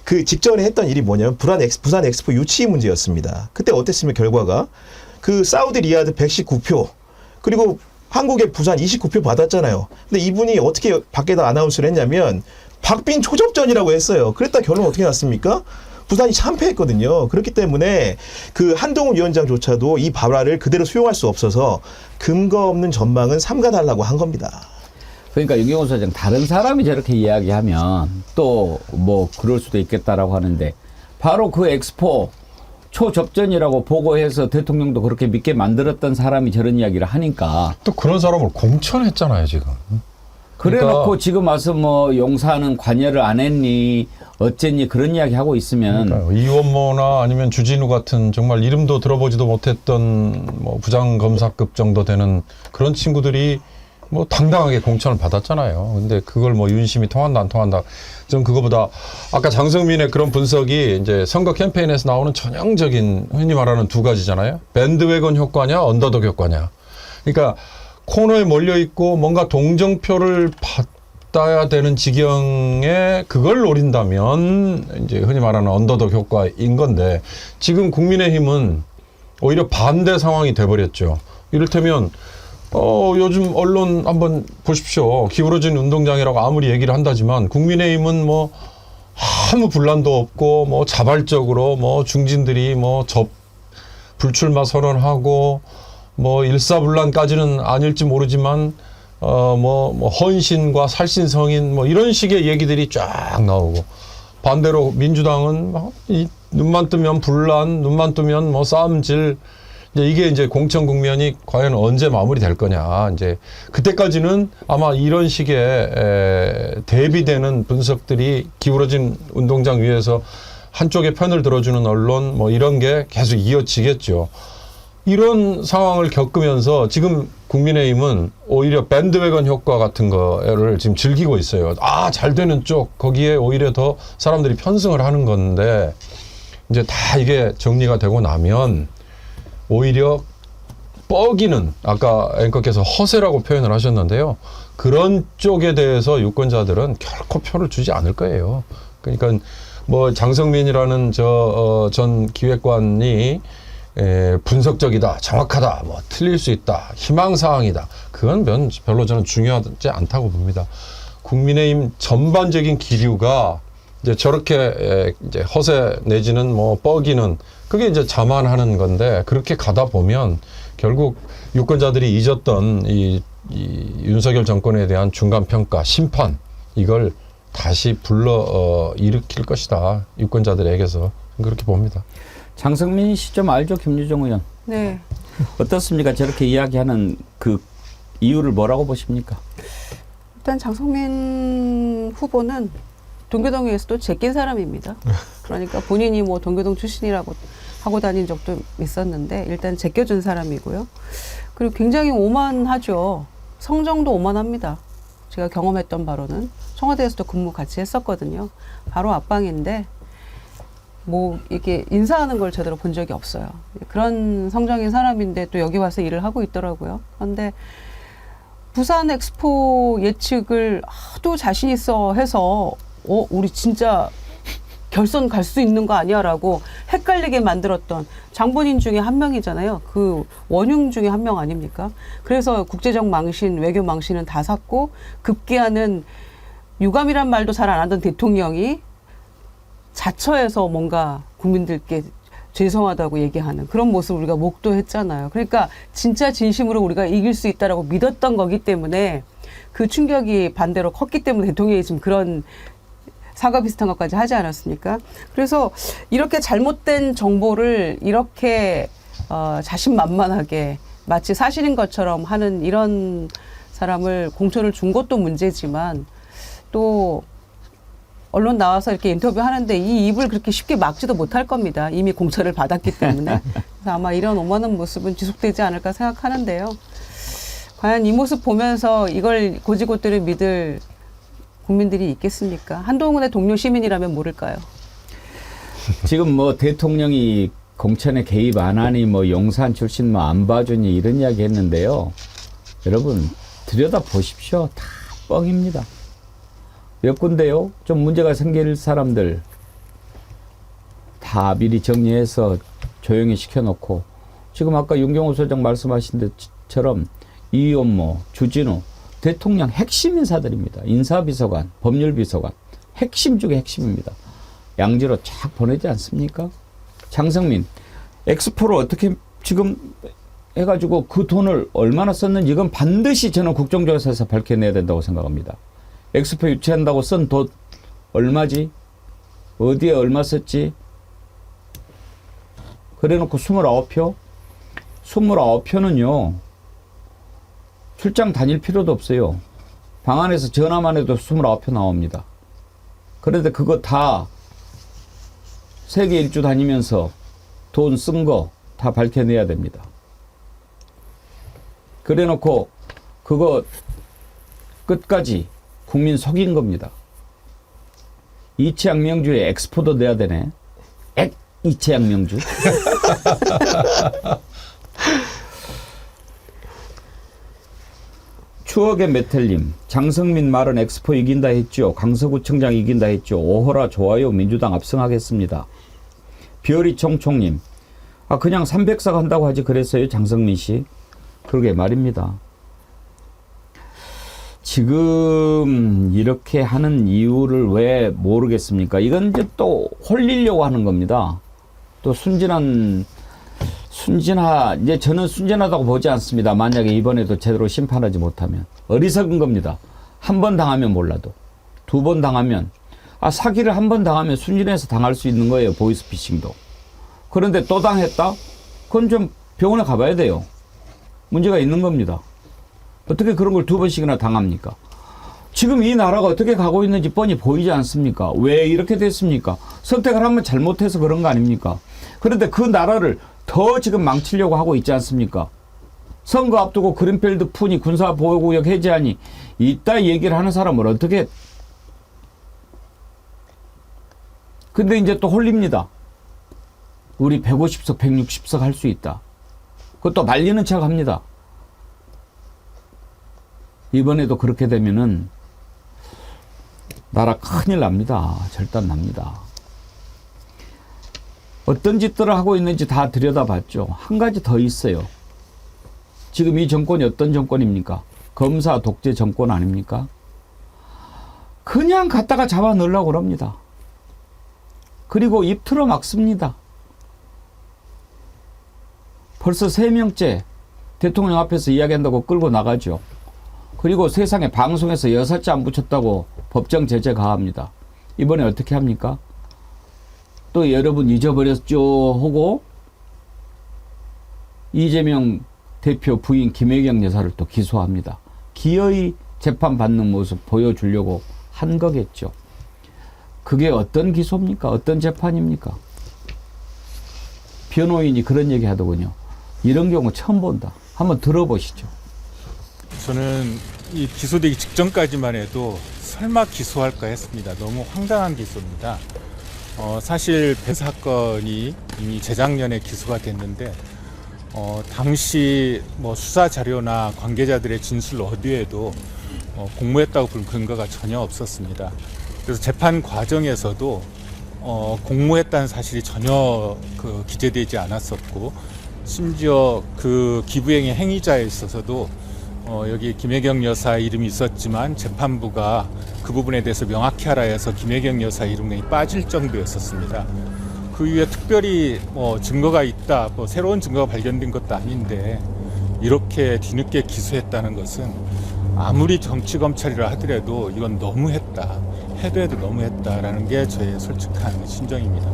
그 직전에 했던 일이 뭐냐면 부산 엑스포 유치 문제였습니다. 그때 어땠으면 결과가 그 사우디 리야드 119표 그리고 한국의 부산 29표 받았잖아요. 근데 이분이 어떻게 밖에다 아나운스를 했냐면 박빙 초접전이라고 했어요. 그랬다 결론 어떻게 났습니까? 부산이 참패했거든요. 그렇기 때문에 그 한동훈 위원장조차도 이 발화를 그대로 수용할 수 없어서 근거 없는 전망은 삼가달라고 한 겁니다. 그러니까 유경호 소장 다른 사람이 저렇게 이야기하면 또 뭐 그럴 수도 있겠다라고 하는데 바로 그 엑스포 초접전이라고 보고해서 대통령도 그렇게 믿게 만들었던 사람이 저런 이야기를 하니까 또 그런 사람을 공천했잖아요, 지금. 그래놓고 지금 와서 뭐 용사는 관여를 안 했니 어쨌니 그런 이야기 하고 있으면 그러니까요. 이원모나 아니면 주진우 같은 정말 이름도 들어보지도 못했던 뭐 부장검사급 정도 되는 그런 친구들이 뭐 당당하게 공천을 받았잖아요. 근데 그걸 뭐 윤심이 통한다 안 통한다. 전 그거보다 아까 장성민의 그런 분석이 이제 선거 캠페인에서 나오는 전형적인 흔히 말하는 두 가지잖아요. 밴드웨건 효과냐 언더독 효과냐. 그러니까 코너에 몰려 있고 뭔가 동정표를 따야 되는 지경에 그걸 노린다면 이제 흔히 말하는 언더독 효과인 건데 지금 국민의힘은 오히려 반대 상황이 돼버렸죠. 이를테면 요즘 언론 한번 보십시오. 기울어진 운동장이라고 아무리 얘기를 한다지만 국민의힘은 뭐 아무 분란도 없고 뭐 자발적으로 뭐 중진들이 뭐 불출마 선언하고 뭐 일사불란까지는 아닐지 모르지만 뭐 헌신과 살신성인 뭐 이런 식의 얘기들이 쫙 나오고 반대로 민주당은 이 눈만 뜨면 분란, 눈만 뜨면 뭐 싸움질 이게 이제 공천 국면이 과연 언제 마무리될 거냐. 이제 그때까지는 아마 이런 식의 대비되는 분석들이 기울어진 운동장 위에서 한쪽의 편을 들어주는 언론 뭐 이런 게 계속 이어지겠죠. 이런 상황을 겪으면서 지금 국민의힘은 오히려 밴드웨건 효과 같은 거를 지금 즐기고 있어요. 잘 되는 쪽 거기에 오히려 더 사람들이 편승을 하는 건데 이제 다 이게 정리가 되고 나면 오히려 뻐기는 아까 앵커께서 허세라고 표현을 하셨는데요. 그런 쪽에 대해서 유권자들은 결코 표를 주지 않을 거예요. 그러니까 뭐 장성민이라는 전 기획관이 분석적이다, 정확하다, 뭐 틀릴 수 있다, 희망사항이다. 그건 별로 저는 중요하지 않다고 봅니다. 국민의힘 전반적인 기류가 이제 저렇게 이제 허세 내지는 뭐 뻐기는 그게 이제 자만하는 건데 그렇게 가다 보면 결국 유권자들이 잊었던 이 윤석열 정권에 대한 중간평가, 심판 이걸 다시 일으킬 것이다. 유권자들에게서 그렇게 봅니다. 장성민 씨 좀 알죠, 김유정 의원? 네. 어떻습니까? 저렇게 이야기하는 그 이유를 뭐라고 보십니까? 일단 장성민 후보는 동교동에서도 제낀 사람입니다. 그러니까 본인이 뭐 동교동 출신이라고 하고 다닌 적도 있었는데 일단 제껴준 사람이고요. 그리고 굉장히 오만하죠. 성정도 오만합니다. 제가 경험했던 바로는 청와대에서도 근무 같이 했었거든요. 바로 앞방인데 뭐 이렇게 인사하는 걸 제대로 본 적이 없어요. 그런 성정인 사람인데 또 여기 와서 일을 하고 있더라고요. 그런데 부산 엑스포 예측을 하도 자신 있어 해서 우리 진짜 결선 갈 수 있는 거 아니야 라고 헷갈리게 만들었던 장본인 중에 한 명이잖아요. 그 원흉 중에 한 명 아닙니까? 그래서 국제적 망신, 외교 망신은 다 샀고 급기야는 유감이란 말도 잘 안 하던 대통령이 자처해서 뭔가 국민들께 죄송하다고 얘기하는 그런 모습을 우리가 목도했잖아요. 그러니까 진짜 진심으로 우리가 이길 수 있다라고 믿었던 거기 때문에 그 충격이 반대로 컸기 때문에 대통령이 지금 그런 사과 비슷한 것까지 하지 않았습니까? 그래서 이렇게 잘못된 정보를 이렇게 자신만만하게 마치 사실인 것처럼 하는 이런 사람을 공천을 준 것도 문제지만 또 언론 나와서 이렇게 인터뷰하는데 이 입을 그렇게 쉽게 막지도 못할 겁니다. 이미 공천을 받았기 때문에. 그래서 아마 이런 오만한 모습은 지속되지 않을까 생각하는데요. 과연 이 모습 보면서 이걸 고지고대로 믿을 국민들이 있겠습니까? 한동훈의 동료 시민이라면 모를까요? 지금 뭐 대통령이 공천에 개입 안 하니 뭐 용산 출신 뭐 안 봐주니 이런 이야기 했는데요. 여러분 들여다 보십시오. 다 뻥입니다. 몇 군데요? 좀 문제가 생길 사람들 다 미리 정리해서 조용히 시켜놓고 지금 아까 윤경호 소장 말씀하신 것처럼 이원모, 주진우 대통령 핵심 인사들입니다. 인사비서관, 법률비서관 핵심 중에 핵심입니다. 양지로 쫙 보내지 않습니까? 장성민 엑스포를 어떻게 지금 해가지고 그 돈을 얼마나 썼는지 이건 반드시 저는 국정조사에서 밝혀내야 된다고 생각합니다. 엑스포 유치한다고 쓴 돈 얼마지? 어디에 얼마 썼지? 그래놓고 29표? 29표는요. 출장 다닐 필요도 없어요. 방 안에서 전화만 해도 29표 나옵니다. 그런데 그거 다 세계 일주 다니면서 돈 쓴 거 다 밝혀내야 됩니다. 그래놓고 그거 끝까지 국민 속인 겁니다. 이채양명주에 엑스포도 내야 되네. 이채양명주. 추억의 메텔님, 장성민 말은 엑스포 이긴다 했죠. 강서구청장 이긴다 했죠. 오호라 좋아요. 민주당 압승하겠습니다. 별이 총총님, 그냥 300석 한다고 하지 그랬어요, 장성민 씨. 그러게 말입니다. 지금 이렇게 하는 이유를 왜 모르겠습니까? 이건 이제 또 홀리려고 하는 겁니다. 또 이제 저는 순진하다고 보지 않습니다. 만약에 이번에도 제대로 심판하지 못하면. 어리석은 겁니다. 한 번 당하면 몰라도. 2번 당하면, 사기를 한 번 당하면 순진해서 당할 수 있는 거예요. 보이스피싱도. 그런데 또 당했다? 그건 좀 병원에 가봐야 돼요. 문제가 있는 겁니다. 어떻게 그런 걸 2번씩이나 당합니까? 지금 이 나라가 어떻게 가고 있는지 뻔히 보이지 않습니까? 왜 이렇게 됐습니까? 선택을 한번 잘못해서 그런 거 아닙니까? 그런데 그 나라를 더 지금 망치려고 하고 있지 않습니까? 선거 앞두고 그린필드 푼이 군사보호구역 해제하니 이따 얘기를 하는 사람을 어떻게. 근데 이제 또 홀립니다. 우리 150석, 160석 할 수 있다. 그것도 말리는 척 합니다. 이번에도 그렇게 되면은 나라 큰일 납니다. 절단 납니다. 어떤 짓들을 하고 있는지 다 들여다봤죠. 한 가지 더 있어요. 지금 이 정권이 어떤 정권입니까? 검사 독재 정권 아닙니까? 그냥 갖다가 잡아 넣으려고 그럽니다. 그리고 입 틀어 막습니다. 벌써 3명째 대통령 앞에서 이야기한다고 끌고 나가죠. 그리고 세상에 방송에서 여사자 안 붙였다고 법정 제재 가합니다. 이번에 어떻게 합니까? 또 여러분 잊어버렸죠 하고 이재명 대표 부인 김혜경 여사를 또 기소합니다. 기어이 재판받는 모습 보여주려고 한 거겠죠. 그게 어떤 기소입니까? 어떤 재판입니까? 변호인이 그런 얘기 하더군요. 이런 경우 처음 본다. 한번 들어보시죠. 저는 이 기소되기 직전까지만 해도 설마 기소할까 했습니다. 너무 황당한 기소입니다. 사실 배 사건이 이미 재작년에 기소가 됐는데 당시 뭐 수사 자료나 관계자들의 진술 어디에도 공모했다고 볼 근거가 전혀 없었습니다. 그래서 재판 과정에서도 공모했다는 사실이 전혀 기재되지 않았었고, 심지어 그 기부행위 행위자에 있어서도 여기 김혜경 여사 이름이 있었지만 재판부가 그 부분에 대해서 명확히 하라 해서 김혜경 여사 이름이 빠질 정도였었습니다. 그 이후에 특별히 증거가 있다, 새로운 증거가 발견된 것도 아닌데 이렇게 뒤늦게 기소했다는 것은 아무리 정치검찰이라 하더라도 이건 너무했다, 해도 너무했다라는 게 저의 솔직한 심정입니다.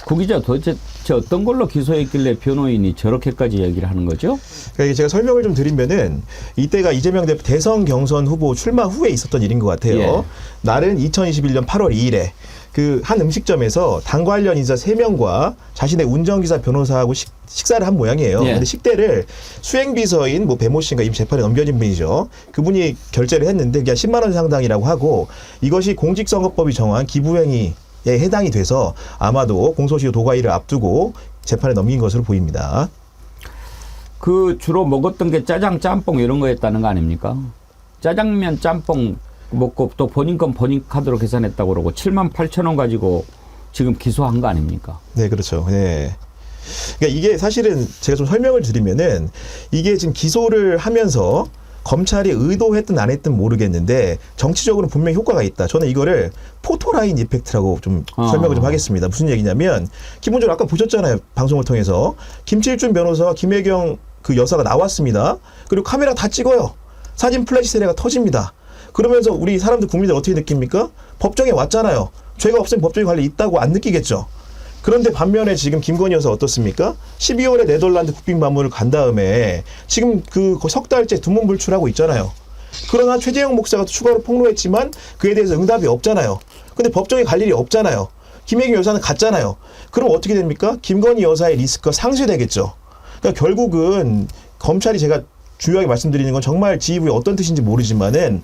구 기자, 도대체 어떤 걸로 기소했길래 변호인이 저렇게까지 얘기를 하는 거죠? 그러니까 제가 설명을 좀 드리면은 이때가 이재명 대표 대선 경선 후보 출마 후에 있었던 일인 것 같아요. 예. 날은 2021년 8월 2일에 그 한 음식점에서 당 관련 인사 3명과 자신의 운전기사 변호사하고 식사를 한 모양이에요. 예. 근데 식대를 수행비서인 배모 씨인가 이미 재판에 넘겨진 분이죠. 그분이 결제를 했는데 그냥 10만 원 상당이라고 하고, 이것이 공직선거법이 정한 기부행위에 해당이 돼서 아마도 공소시효 도과일을 앞두고 재판에 넘긴 것으로 보입니다. 그 주로 먹었던 게 짜장, 짬뽕 이런 거였다는 거 아닙니까? 짜장면, 짬뽕 먹고 또 본인 건 본인 카드로 계산했다고 그러고 7만 8천 원 가지고 지금 기소한 거 아닙니까? 네, 그렇죠. 네. 그러니까 이게 사실은 제가 좀 설명을 드리면은 이게 지금 기소를 하면서 검찰이 의도했든 안 했든 모르겠는데 정치적으로 분명히 효과가 있다. 저는 이거를 포토라인 이펙트라고 좀 설명을 좀 하겠습니다. 무슨 얘기냐면 기본적으로 아까 보셨잖아요. 방송을 통해서 김칠준 변호사와 김혜경 그 여사가 나왔습니다. 그리고 카메라 다 찍어요. 사진 플래시 세례가 터집니다. 그러면서 우리 사람들 국민들 어떻게 느낍니까? 법정에 왔잖아요. 죄가 없으면 법정에 관리 있다고 안 느끼겠죠. 그런데 반면에 지금 김건희 여사 어떻습니까? 12월에 네덜란드 국빈방문을 간 다음에 지금 그 석 달째 두문불출하고 있잖아요. 그러나 최재형 목사가 추가로 폭로했지만 그에 대해서 응답이 없잖아요. 근데 법정에 갈 일이 없잖아요. 김혜경 여사는 갔잖아요. 그럼 어떻게 됩니까? 김건희 여사의 리스크가 상쇄되겠죠. 그러니까 결국은 검찰이, 제가 주요하게 말씀드리는 건 정말 지휘부의 어떤 뜻인지 모르지만은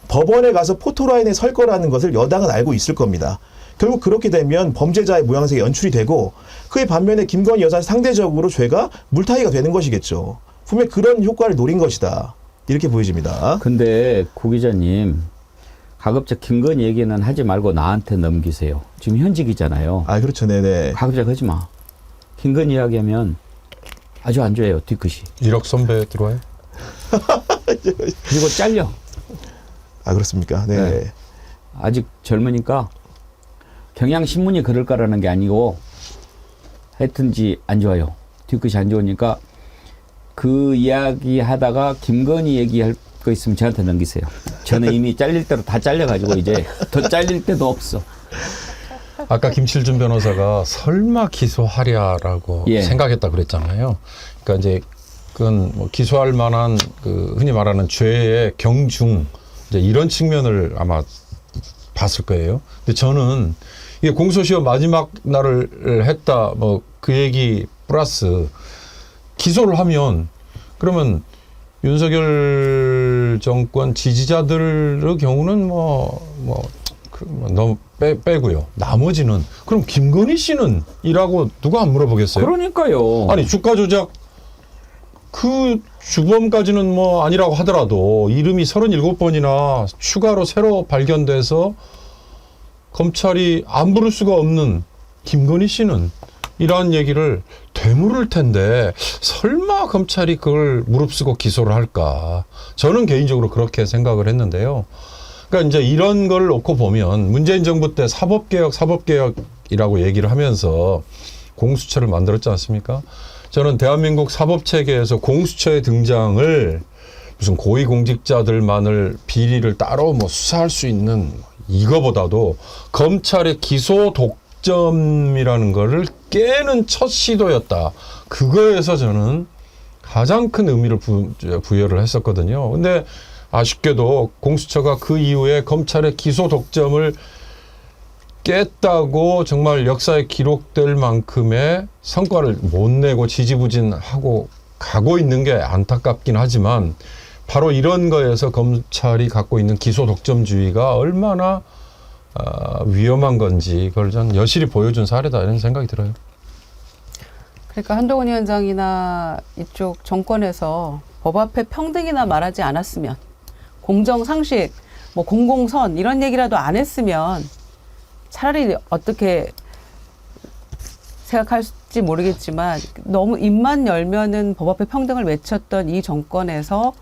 법원에 가서 포토라인에 설 거라는 것을 여당은 알고 있을 겁니다. 결국 그렇게 되면 범죄자의 모양새가 연출이 되고, 그에 반면에 김건희 여사는 상대적으로 죄가 물타기가 되는 것이겠죠. 분명히 그런 효과를 노린 것이다. 이렇게 보여집니다. 근데 구 기자님, 가급적 김건희 얘기는 하지 말고 나한테 넘기세요. 지금 현직이잖아요. 아, 그렇죠. 네네. 가급적 하지 마. 김건희 이야기하면 아주 안 좋아요, 뒤끝이. 1억 선배 들어와요? 그리고 잘려. 아, 그렇습니까? 네. 네. 아직 젊으니까 경향신문이 그럴 거라는 게 아니고 하여튼지 안 좋아요. 뒤끝이 안 좋으니까 그 이야기 하다가 김건희 얘기할 거 있으면 저한테 넘기세요. 저는 이미 잘릴 대로 다 잘려가지고 이제 더 잘릴 데도 없어. 아까 김칠준 변호사가 설마 기소하랴라고 예. 생각했다 그랬잖아요. 그러니까 이제 그건 뭐 기소할 만한 그 흔히 말하는 죄의 경중 이제 이런 측면을 아마 봤을 거예요. 근데 저는 이게 공소시효 마지막 날을 했다 뭐 그 얘기 플러스 기소를 하면 그러면 윤석열 정권 지지자들의 경우는 너무 빼고요. 나머지는 그럼 김건희 씨는 이라고 누가 안 물어보겠어요? 그러니까요. 아니 주가 조작 그 주범까지는 뭐 아니라고 하더라도 이름이 37번이나 추가로 새로 발견돼서 검찰이 안 부를 수가 없는 김건희 씨는 이러한 얘기를 되물을 텐데 설마 검찰이 그걸 무릅쓰고 기소를 할까? 저는 개인적으로 그렇게 생각을 했는데요. 그러니까 이제 이런 걸 놓고 보면 문재인 정부 때 사법개혁이라고 얘기를 하면서 공수처를 만들었지 않습니까? 저는 대한민국 사법체계에서 공수처의 등장을 무슨 고위공직자들만을 비리를 따로 뭐 수사할 수 있는 이거보다도 검찰의 기소 독점이라는 거를 깨는 첫 시도였다. 그거에서 저는 가장 큰 의미를 부여를 했었거든요. 근데 아쉽게도 공수처가 그 이후에 검찰의 기소 독점을 깼다고 정말 역사에 기록될 만큼의 성과를 못 내고 지지부진하고 가고 있는 게 안타깝긴 하지만 바로 이런 거에서 검찰이 갖고 있는 기소 독점주의가 얼마나 위험한 건지 그걸 전 여실히 보여준 사례다 이런 생각이 들어요. 그러니까 한동훈 위원장이나 이쪽 정권에서 법 앞에 평등이나 말하지 않았으면 공정 상식, 뭐 공공선 이런 얘기라도 안 했으면 차라리 어떻게 생각할지 모르겠지만 너무 입만 열면은 법 앞에 평등을 외쳤던 이 정권에서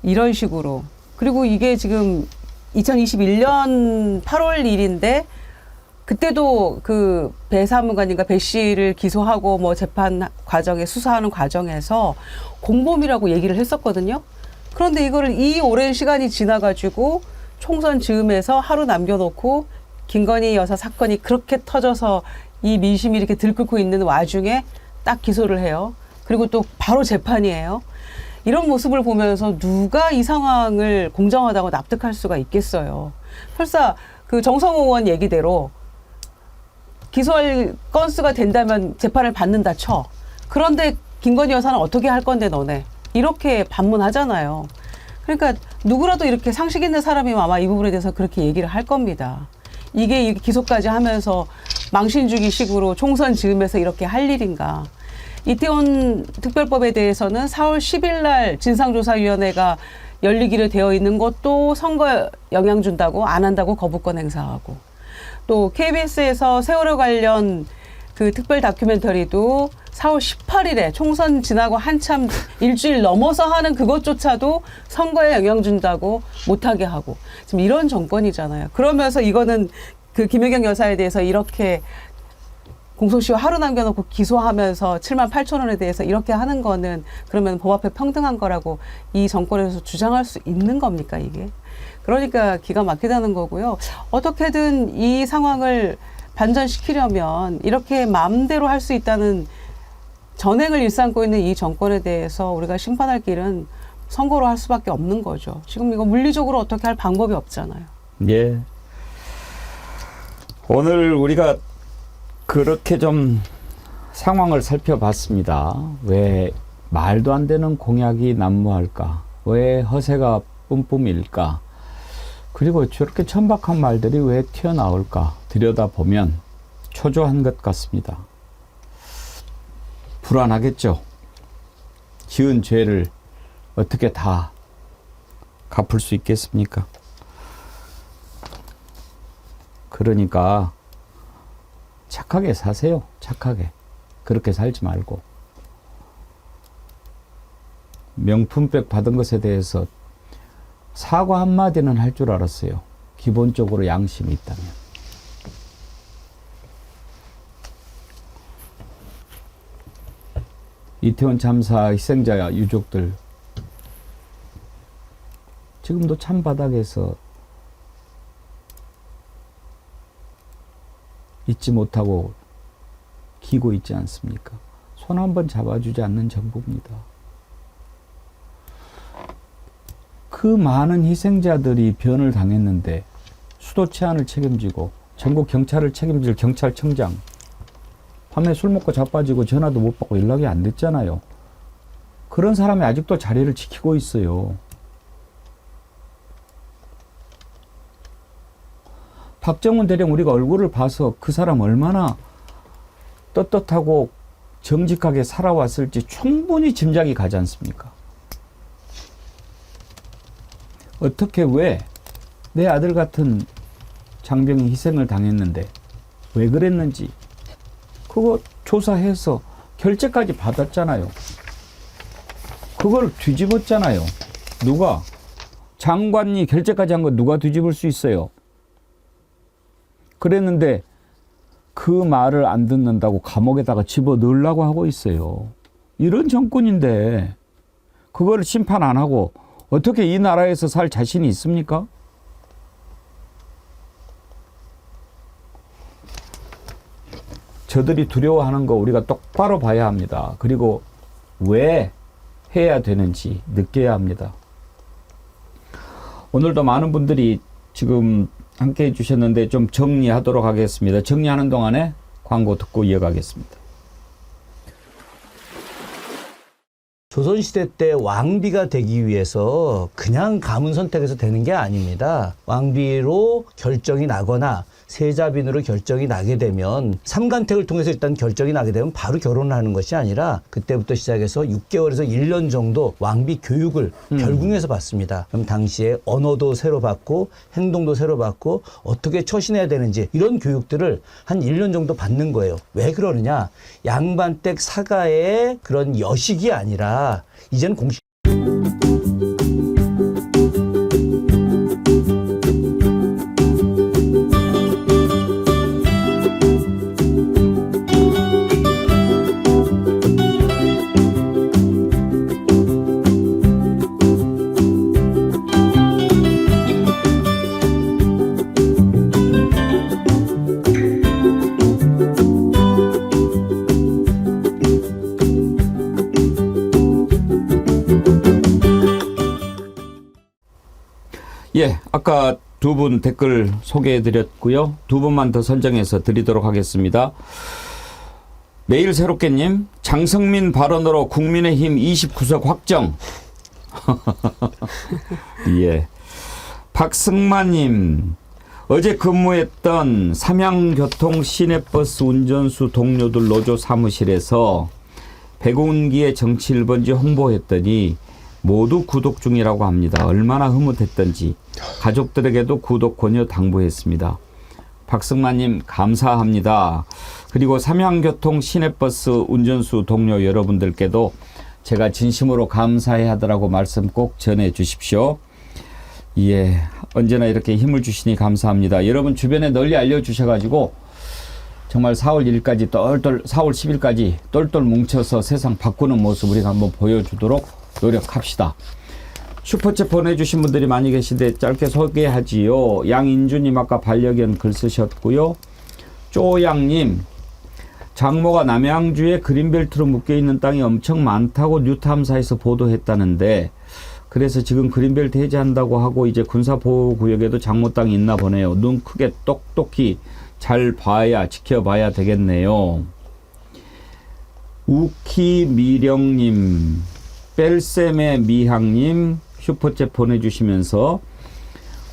이런 식으로 그리고 이게 지금 2021년 8월 1일인데 그때도 그 배 사무관인가 배 씨를 기소하고 뭐 재판 과정에 수사하는 과정에서 공범이라고 얘기를 했었거든요. 그런데 이거를 이 오랜 시간이 지나가지고 총선 즈음에서 하루 남겨놓고 김건희 여사 사건이 그렇게 터져서 이 민심이 이렇게 들끓고 있는 와중에 딱 기소를 해요. 그리고 또 바로 재판이에요. 이런 모습을 보면서 누가 이 상황을 공정하다고 납득할 수가 있겠어요. 설사 그 정성호 의원 얘기대로 기소할 건수가 된다면 재판을 받는다 쳐. 그런데 김건희 여사는 어떻게 할 건데 너네. 이렇게 반문하잖아요. 그러니까 누구라도 이렇게 상식 있는 사람이면 아마 이 부분에 대해서 그렇게 얘기를 할 겁니다. 이게 기소까지 하면서 망신 주기 식으로 총선 즈음에서 이렇게 할 일인가. 이태원 특별법에 대해서는 4월 10일 날 진상조사위원회가 열리기로 되어 있는 것도 선거에 영향 준다고 안 한다고 거부권 행사하고 또 KBS에서 세월호 관련 그 특별 다큐멘터리도 4월 18일에 총선 지나고 한참 일주일 넘어서 하는 그것조차도 선거에 영향 준다고 못하게 하고 지금 이런 정권이잖아요. 그러면서 이거는 그 김혜경 여사에 대해서 이렇게 공소시효 하루 남겨놓고 기소하면서 7만 8천 원에 대해서 이렇게 하는 거는 그러면 법 앞에 평등한 거라고 이 정권에서 주장할 수 있는 겁니까 이게? 그러니까 기가 막히다는 거고요. 어떻게든 이 상황을 반전시키려면 이렇게 마음대로 할 수 있다는 전횡을 일삼고 있는 이 정권에 대해서 우리가 심판할 길은 선거로 할 수밖에 없는 거죠. 지금 이거 물리적으로 어떻게 할 방법이 없잖아요. 예. 오늘 우리가 그렇게 좀 상황을 살펴봤습니다. 왜 말도 안 되는 공약이 난무할까? 왜 허세가 뿜뿜일까? 그리고 저렇게 천박한 말들이 왜 튀어나올까? 들여다보면 초조한 것 같습니다. 불안하겠죠. 지은 죄를 어떻게 다 갚을 수 있겠습니까? 그러니까 착하게 사세요. 착하게. 그렇게 살지 말고. 명품백 받은 것에 대해서 사과 한마디는 할 줄 알았어요. 기본적으로 양심이 있다면. 이태원 참사 희생자 유족들 지금도 찬바닥에서 잊지 못하고 기고 있지 않습니까? 손 한번 잡아주지 않는 정부입니다. 그 많은 희생자들이 변을 당했는데 수도 치안을 책임지고 전국 경찰을 책임질 경찰청장 밤에 술 먹고 자빠지고 전화도 못 받고 연락이 안 됐잖아요. 그런 사람이 아직도 자리를 지키고 있어요. 박정훈 대령 우리가 얼굴을 봐서 그 사람 얼마나 떳떳하고 정직하게 살아왔을지 충분히 짐작이 가지 않습니까? 어떻게 왜 내 아들 같은 장병이 희생을 당했는데 왜 그랬는지 그거 조사해서 결재까지 받았잖아요. 그걸 뒤집었잖아요. 누가? 장관이 결재까지 한 거 누가 뒤집을 수 있어요? 그랬는데 그 말을 안 듣는다고 감옥에다가 집어넣으려고 하고 있어요. 이런 정권인데 그걸 심판 안 하고 어떻게 이 나라에서 살 자신이 있습니까? 저들이 두려워하는 거 우리가 똑바로 봐야 합니다. 그리고 왜 해야 되는지 느껴야 합니다. 오늘도 많은 분들이 지금 함께 해주셨는데 좀 정리하도록 하겠습니다. 정리하는 동안에 광고 듣고 이어가겠습니다. 조선시대 때 왕비가 되기 위해서 그냥 가문 선택해서 되는 게 아닙니다. 왕비로 결정이 나거나 세자빈으로 결정이 나게 되면 삼간택을 통해서 일단 결정이 나게 되면 바로 결혼을 하는 것이 아니라 그때부터 시작해서 6개월에서 1년 정도 왕비 교육을 결궁에서 받습니다. 그럼 당시에 언어도 새로 받고 행동도 새로 받고 어떻게 처신해야 되는지 이런 교육들을 한 1년 정도 받는 거예요. 왜 그러느냐? 양반댁 사가의 그런 여식이 아니라 이제는 공식 예, 아까 두 분 댓글 소개해드렸고요. 두 분만 더 선정해서 드리도록 하겠습니다. 매일 새롭게님, 장성민 발언으로 국민의힘 29석 확정. 예. 박승만님, 어제 근무했던 삼양교통 시내버스 운전수 동료들 노조 사무실에서 백운기의 정치 1번지 홍보했더니 모두 구독 중이라고 합니다. 얼마나 흐뭇했던지 가족들에게도 구독 권유 당부했습니다. 박승만님 감사합니다. 그리고 삼양교통 시내버스 운전수 동료 여러분들께도 제가 진심으로 감사해 하더라고 말씀 꼭 전해 주십시오. 예, 언제나 이렇게 힘을 주시니 감사합니다. 여러분 주변에 널리 알려주셔가지고 정말 4월 1일까지 4월 10일까지 똘똘 뭉쳐서 세상 바꾸는 모습 우리가 한번 보여주도록 노력합시다. 슈퍼챗 보내주신 분들이 많이 계신데 짧게 소개하지요. 양인주님 아까 반려견 글 쓰셨고요. 쪼양님, 장모가 남양주에 그린벨트로 묶여있는 땅이 엄청 많다고 뉴탐사에서 보도했다는데 그래서 지금 그린벨트 해제한다고 하고 이제 군사보호구역에도 장모 땅이 있나 보네요. 눈 크게 똑똑히 잘 봐야 지켜봐야 되겠네요. 우키미령님, 뺄셈의 미향님 슈퍼챗 보내주시면서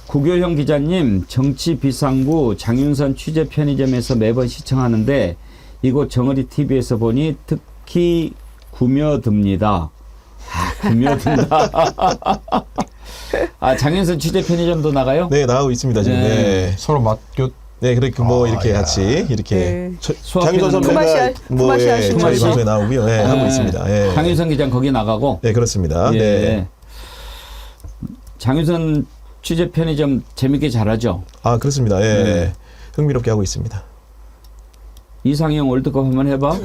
구교형 기자님, 정치 비상구 장윤선 취재 편의점에서 매번 시청하는데 이곳 정어리 TV에서 보니 특히 구며듭니다. 금요든다. 아, 장윤선 취재 편의점도 나가요? 네, 나가고 있습니다 지금. 네. 네. 서로 맡겨. 네, 그렇게 뭐 이렇게 같이 이렇게 네. 장윤선 선배가 뭐 품앗이 예, 하시는 저희 거죠? 방송에 나오고요. 네, 하고 있습니다. 예. 장윤선 기자 거기 나가고. 네, 그렇습니다. 예. 네. 장윤선 취재 편의점 재밌게 잘하죠? 아, 그렇습니다. 예. 네. 흥미롭게 하고 있습니다. 이상형 월드컵 한번 해봐.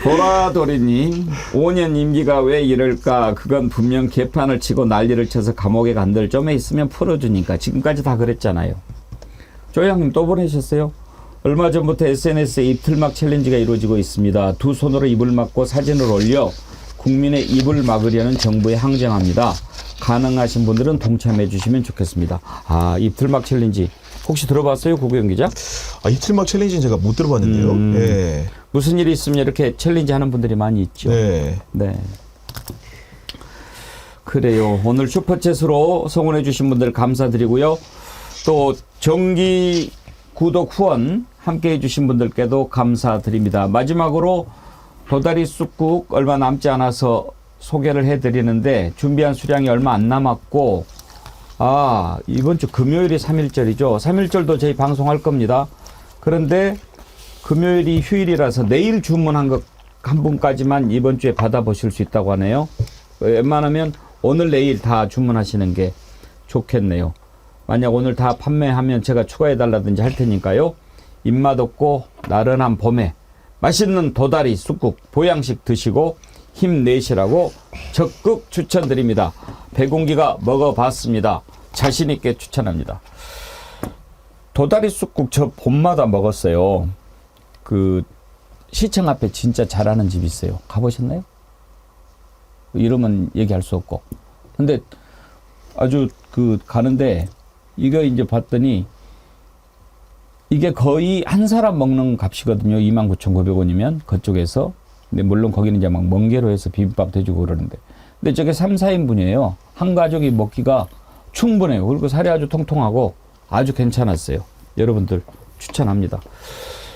보라돌이님, 5년 임기가 왜 이럴까? 그건 분명 개판을 치고 난리를 쳐서 감옥에 간들 좀에 있으면 풀어주니까. 지금까지 다 그랬잖아요. 조양님 또 보내셨어요? 얼마 전부터 SNS에 입틀막 챌린지가 이루어지고 있습니다. 두 손으로 입을 막고 사진을 올려 국민의 입을 막으려는 정부에 항쟁합니다. 가능하신 분들은 동참해 주시면 좋겠습니다. 아, 입틀막 챌린지. 혹시 들어봤어요, 구구영 기자? 아, 입틀막 챌린지는 제가 못 들어봤는데요. 예. 무슨 일이 있으면 이렇게 챌린지 하는 분들이 많이 있죠. 네. 네. 그래요. 오늘 슈퍼챗으로 성원해 주신 분들 감사드리고요. 또 정기 구독 후원 함께 해주신 분들께도 감사드립니다. 마지막으로 도다리 쑥국 얼마 남지 않아서 소개를 해드리는데 준비한 수량이 얼마 안 남았고 이번 주 금요일이 3.1절이죠. 3.1절도 저희 방송할 겁니다. 그런데 금요일이 휴일이라서 내일 주문한 것 한 분까지만 이번 주에 받아보실 수 있다고 하네요. 웬만하면 오늘 내일 다 주문하시는 게 좋겠네요. 만약 오늘 다 판매하면 제가 추가해달라든지 할 테니까요. 입맛 없고 나른한 봄에 맛있는 도다리 쑥국 보양식 드시고 힘내시라고 적극 추천드립니다. 배공기가 먹어봤습니다. 자신 있게 추천합니다. 도다리 쑥국 저 봄마다 먹었어요. 그 시청 앞에 진짜 잘하는 집이 있어요. 가보셨나요? 이름은 얘기할 수 없고. 근데 아주 가는데 이거 이제 봤더니 이게 거의 한 사람 먹는 값이거든요. 29,900원이면 그쪽에서. 근데 물론 거기는 이제 막 멍게로 해서 비빔밥 대주고 그러는데. 근데 저게 3, 4인분이에요. 한 가족이 먹기가 충분해요. 그리고 살이 아주 통통하고 아주 괜찮았어요. 여러분들 추천합니다.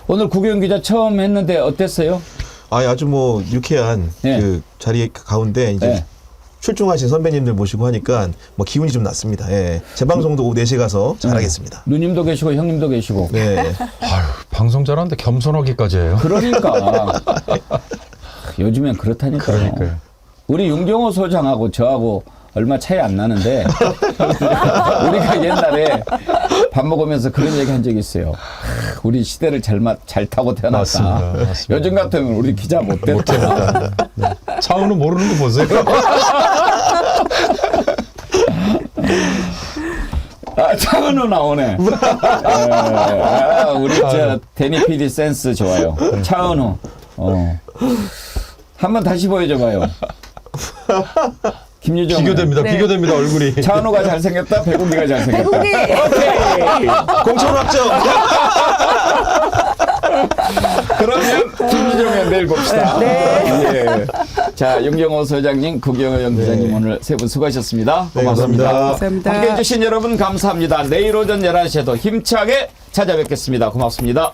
오늘 구경 기자 처음 했는데 어땠어요? 아주 뭐 유쾌한 그 자리 가운데 이제 출중하신 선배님들 모시고 하니까 뭐 기운이 좀 났습니다. 예. 제 방송도 오후 4시에 가서 잘하겠습니다. 누님도 계시고 형님도 계시고. 네. 아유, 방송 잘하는데 겸손하기까지 해요. 그러니까. 요즘엔 그렇다니까요. 그러니까요. 우리 윤경호 소장하고 저하고 얼마 차이 안 나는데 우리가 옛날에 밥 먹으면서 그런 얘기 한 적이 있어요. 우리 시대를 잘 타고 태어났다. 맞습니다. 요즘 같으면 우리 기자 못 됐다. 네. 차은우 모르는 거 보세요. 차은우 나오네. 우리 저 데니 PD 센스 좋아요. 차은우. 한번 다시 보여줘봐요. 김유정. 비교됩니다. 비교됩니다, 얼굴이. 차은우가 잘생겼다, 배국기가 잘생겼다. 배국기! 오케이! 공천 확정! 그러면 김유정에 내일 봅시다. 네. 자, 윤경호 소장님, 구경호 기자님 오늘 세 분 수고하셨습니다. 고맙습니다. 감사합니다. 함께 해주신 여러분 감사합니다. 내일 오전 11시에도 힘차게 찾아뵙겠습니다. 고맙습니다.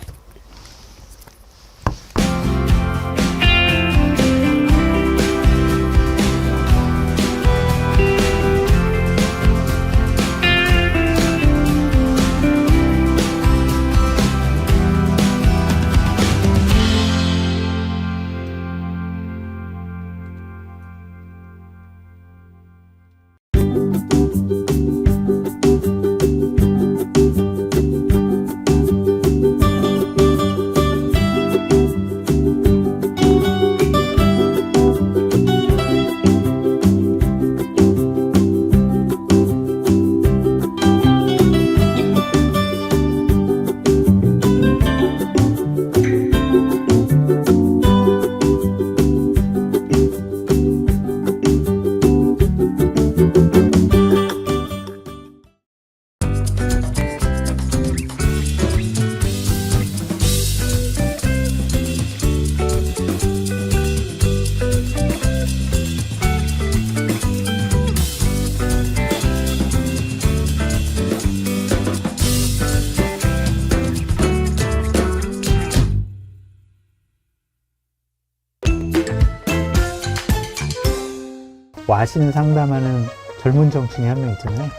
와신 상담하는 젊은 정치인이 한 명 있잖아요.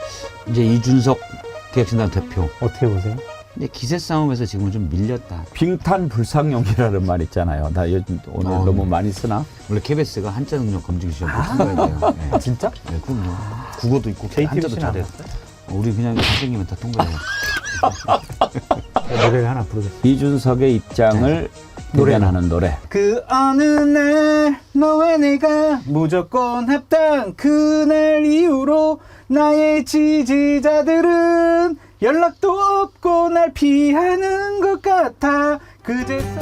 이제 이준석 기획신당 대표. 어떻게 보세요? 근데 기세 싸움에서 지금은 좀 밀렸다. 빙탄불상용이라는 말 있잖아요. 나 요즘 오늘 너무 많이 쓰나? 원래 KBS가 한자 능력 검증 시험 통과해야 돼요. 네. 진짜? 네, 그럼요. 국어도 있고 한자도 잘해요. 우리 그냥 선생님은 다 통과해요. 노래를 하나 부르겠습니다. 이준석의 입장을 대변하는 노래. 그 어느 날 너와 내가 무조건 합당 그날 이후로 나의 지지자들은 연락도 없고 날 피하는 것 같아 그제서